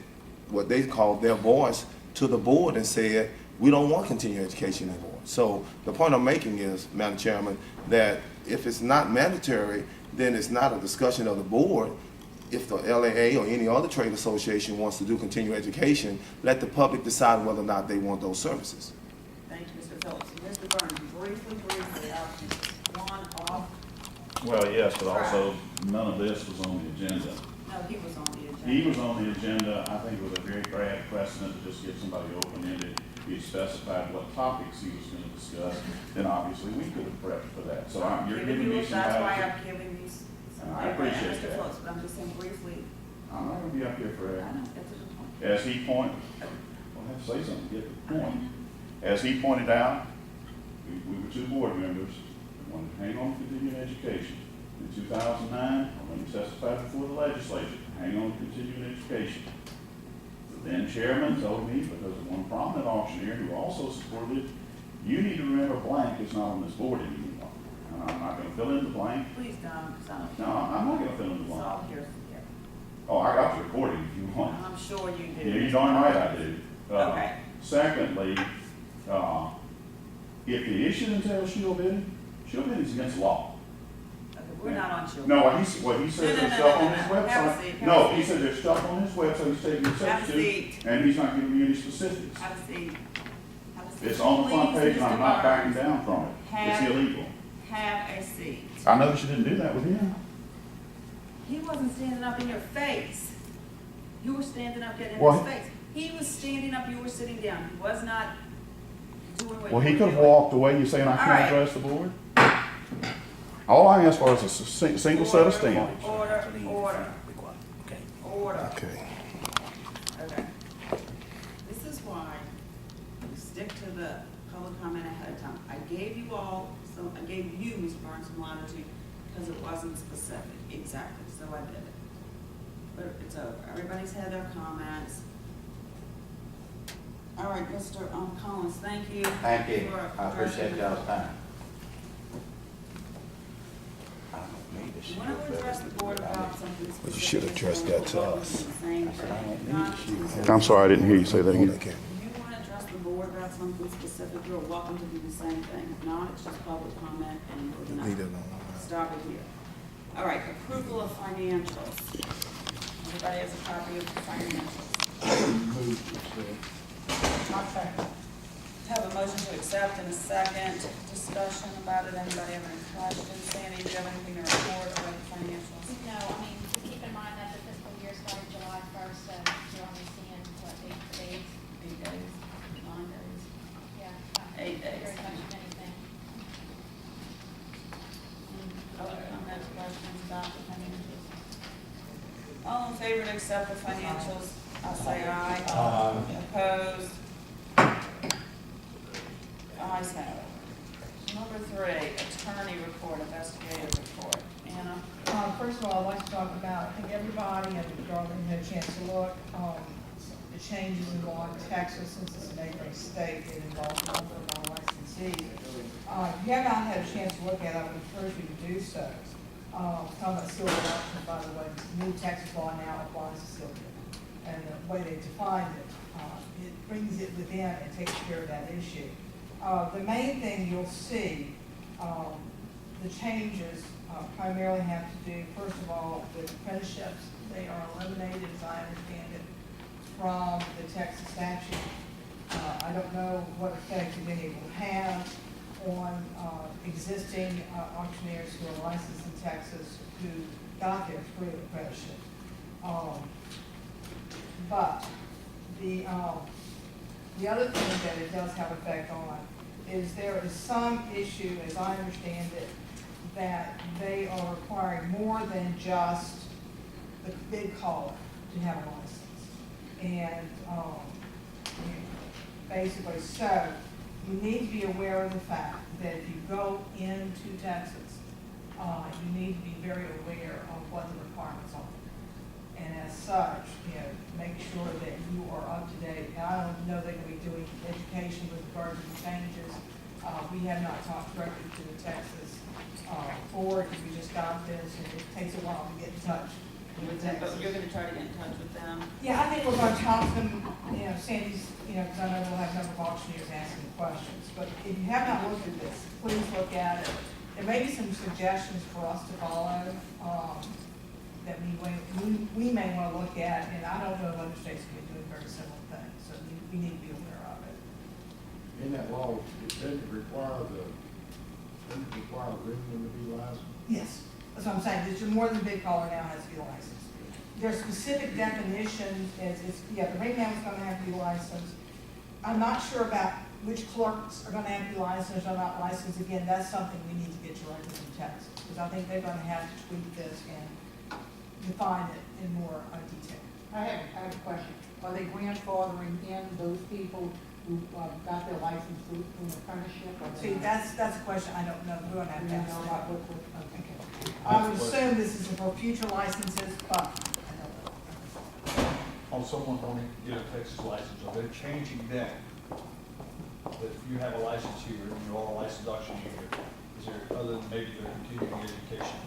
what they called their voice to the board and said, we don't want continuing education anymore. So the point I'm making is, Madam Chairman, that if it's not mandatory, then it's not a discussion of the board. If the LAA or any other trade association wants to do continuing education, let the public decide whether or not they want those services.
Thank you, Mr. Phillips. Mr. Burns, briefly, one off.
Well, yes, but also none of this was on the agenda.
No, he was on the agenda.
He was on the agenda, I think it was a very bad precedent to just give somebody open-ended. He specified what topics he was gonna discuss, then obviously we could have prepped for that. So you're giving me some
That's why
latitude.
I'm giving you some.
I appreciate
Mr.
that.
Phillips, but I'm just saying briefly,
I'm not gonna be up here
I
forever.
know, that's a good point.
As he pointed, well, I have to say something to get the point. As he pointed out, we were two board members that wanted to hang on to continuing education. In 2009, when he testified before the legislature, hang on to continuing education. The then chairman told me, because of one prominent auctioneer who also supported it, you need to remember blank is not on this board anymore. And I'm not gonna fill in the blank.
Please don't, because I don't.
No, I'm not gonna fill in the
It's
blank.
all here, yeah.
Oh, I got the recording if you want.
I'm sure you do.
Yeah, you darn right I do.
Okay.
Secondly, if the issue entails shield bidding is against the law.
Okay, we're not on children.
No, what he said
No,
there's
no,
stuff
no,
on
no,
his
no. Have a
website.
seat, have
No,
a
he
seat.
said there's stuff on his website he's taking
Have a
exception to,
seat.
and he's not giving me any specifics.
Have a seat. Have a seat.
It's on the front
Please,
page and I'm
Mr.
not backing
Burns,
down from it. It's
Have-
illegal.
Have a seat.
I noticed you didn't do that with him.
He wasn't standing up in your face. You were standing up getting in
Well,
his face. He was standing up, you were sitting down. He was not doing what
Well, he
you
could
were
have
doing.
walked away, you saying I
All
can't
right.
address the board? All I asked for is a single set of standards.
Order, order. Order.
Okay.
Okay. This is why we stick to the public comment ahead of time. I gave you all, I gave you, Ms. Barnes, some latitude, because it wasn't specific, exactly, so I did it. But it's over, everybody's had their comments. All right, Mr. Collins, thank you.
Thank you.
for
I appreciate
addressing
y'all's time. I don't need to
You want to address the board about something specific?
You should address that to us.
I'm sorry, I didn't hear you say that again.
If you want to address the board about something specific, you're welcome to do the same thing. If not, it's just public comment and we're
Leave it
gonna
alone.
stop it here. All right, approval of financials. Everybody has a copy of the financials. Have a motion to accept and a second discussion about it. Anybody have any questions? Sandy, do you have anything to report about the financials?
No, I mean, just keep in mind that the fiscal year started July first, so you're only seeing, what, 8 days?
8 days, 9 days.
Yeah. not
8 days.
Very much of anything.
Other comments, questions about the financials? All in favor to accept the financials, I'll say aye. Opposed? Ayes have it. Number 3, attorney report, investigative report. Anna?
First of all, I'd like to talk about, I think everybody and Darlene had a chance to look, the changes in law in Texas, since it's a neighboring state, it involves a number of non-licensees. If you have not had a chance to look at it, I would encourage you to do so. Talking about silver auction, by the way, new Texas law now applies to silver. And the way they defined it, it brings it within and takes care of that issue. The main thing you'll see, the changes primarily have to do, first of all, with apprenticeships. They are eliminated, as I understand it, from the Texas statute. I don't know what effect, if any, it will have on existing auctioneers who are licensed in Texas who got there through apprenticeship. But the other thing that it does have effect on is there is some issue, as I understand it, that they are requiring more than just the big caller to have a license. And basically, so you need to be aware of the fact that if you go into Texas, you need to be very aware of what the requirements are. And as such, make sure that you are up to date. And I don't know they're going to be doing education with regard to the changes. We have not talked directly to the Texas board because we just got this, and it takes a while to get in touch with
But
Texas.
you're gonna try to get in touch with them?
Yeah, I think we're going to talk to them, Sandy's, because I know we'll have a number of auctioneers asking questions. But if you have not looked at this, please look at it. There may be some suggestions for us to follow that we may want to look at, and I don't know if other states can be doing very similar things, so we need to be aware of it.
In that law, it doesn't require Richmond to be licensed.
Yes, that's what I'm saying, there's more than big caller now has to be licensed. there's specific definitions, yeah, the ringmaster's gonna have to be licensed. I'm not sure about which clerks are gonna have to be licensed or not licensed. Again, that's something we need to get directly from Texas, because I think they're gonna have to tweak this and define it in more detail.
I have a question. Are they grandfathering in those people who got their license through an apprenticeship? Or
See, that's a question I don't know. We're gonna have to
You
ask
know,
them.
okay.
I would assume this is for future licenses, but I don't know.
On someone wanting to get a Texas license, are they changing that? That if you have a license here and you are a licensed auctioneer, is there, other than maybe their continuing education,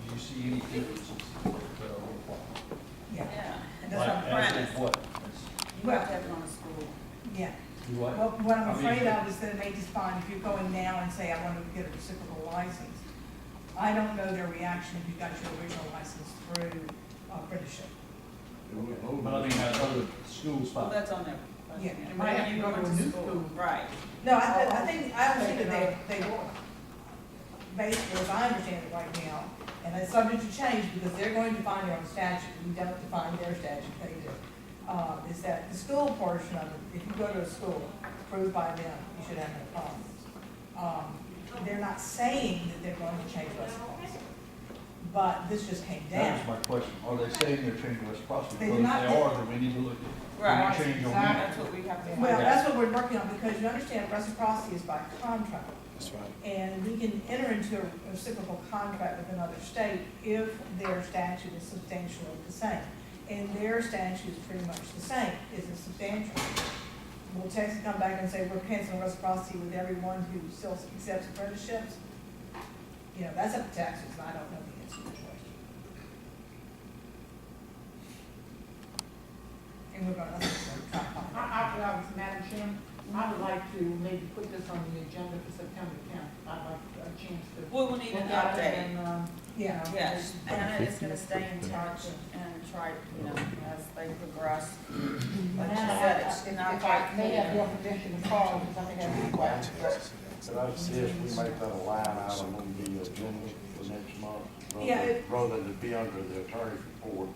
do you see any differences that will apply?
Yeah.
Yeah,
That's
Like,
what-
as
apprentice.
in what?
You have to have it on a school.
Yeah.
Do what?
Well, what I'm
I mean,
afraid of is that it may just find, if you're going now and say, I want to get a reciprocal license, I don't know their reaction if you got your original license through apprenticeship.
But I mean, as other schools
Well,
find.
that's on there.
Yeah.
You might have to go to a new school.
Right.
No, I think that they will, basically, as I understand it right now, and it's subject to change because they're going to define their own statute, we don't define their statute, they do. Is that the school portion of it, if you go to a school approved by them, you should have no problems. They're not saying that they're going to change reciprocity, but this just came
That
down.
was my question. Are they saying they're changing reciprocity?
They
Because
do
if
not.
they are, then we need to look at,
Right.
can we change on
Exactly.
that?
That's what we have to.
Well,
find out.
that's what we're working on, because you understand reciprocity is by contract.
That's right.
And we can enter into a reciprocal contract with another state if their statute is substantially the same. And their statute is pretty much the same. Is it substantial? Will Texas come back and say, we're canceling reciprocity with everyone who still accepts apprenticeships? You know, that's up to Texas, and I don't know the answer to the question. And we're gonna, try to find out.
Madam Chairman, I would like to maybe put this on the agenda for September 10th. I'd like a chance to.
Well, we need an
look at it
update.
and,
Yeah.
Yes, and it's gonna stay in touch and try, you know, as they progress. Like you said, it's not
If
quite
I may have your
clear.
permission to call, because I think I have questions.
So I suggest we make that a line item on the agenda for next month,
Yeah,
rather than be under the attorney's report,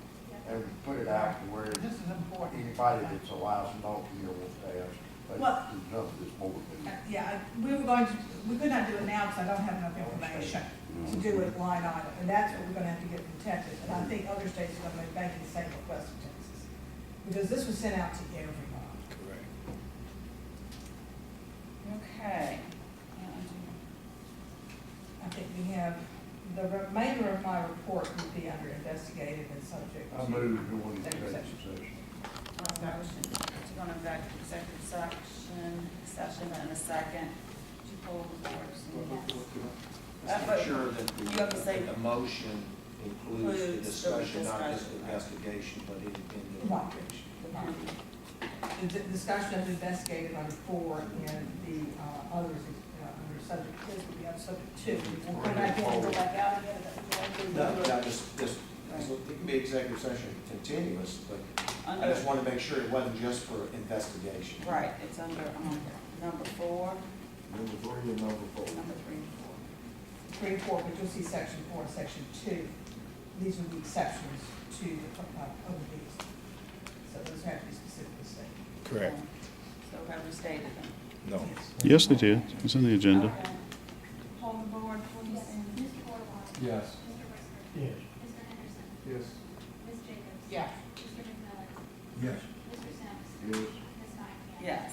and put it out to where
This is important.
anybody that's a licensed auctioneer wants to ask, they
Well-
can jump to this board meeting.
Yeah, we could not do it now because I don't have enough information to do it line item, and that's what we're gonna have to get from Texas. And I think other states are gonna be making the same request from Texas, because this was sent out to everyone.
Correct.
Okay.
I think we have, the remainder of my report would be under investigative and subject to.
I move to go into
executive
executive
session.
session.
Motion to go into executive session in a second to pull the board.
Let's make sure that
You have to say-
the motion includes the
Includes the
discussion, not just
discussion, right.
investigation, but independent
Right.
investigation.
The discussion of investigative under 4 and the others under subject, this would be under subject 2. We'll come back in and go back out again. Is that what you want to do?
No, just, it can be executive session continuous, but I just want to make sure it wasn't just for investigation.
Right, it's under, number 4,
Number 3 and number 4.
number 3 and 4.
3 and 4, but you'll see section 4 and section 2. These are the exceptions to the open meetings. So those have to be specifically stated.
Correct.
So have we stated them?
No.
Yes, they did. It's in the agenda.
Okay. Pull the board, please.
Mr. Bordelon?
Yes.
Mr. Brisker?
Yes.
Mr. Henderson?
Yes.
Ms. Jacobs?
Yes.
Mr. McMillan?
Yes.
Mr. Sims?
Yes.
Ms. Nykamp?
Yes.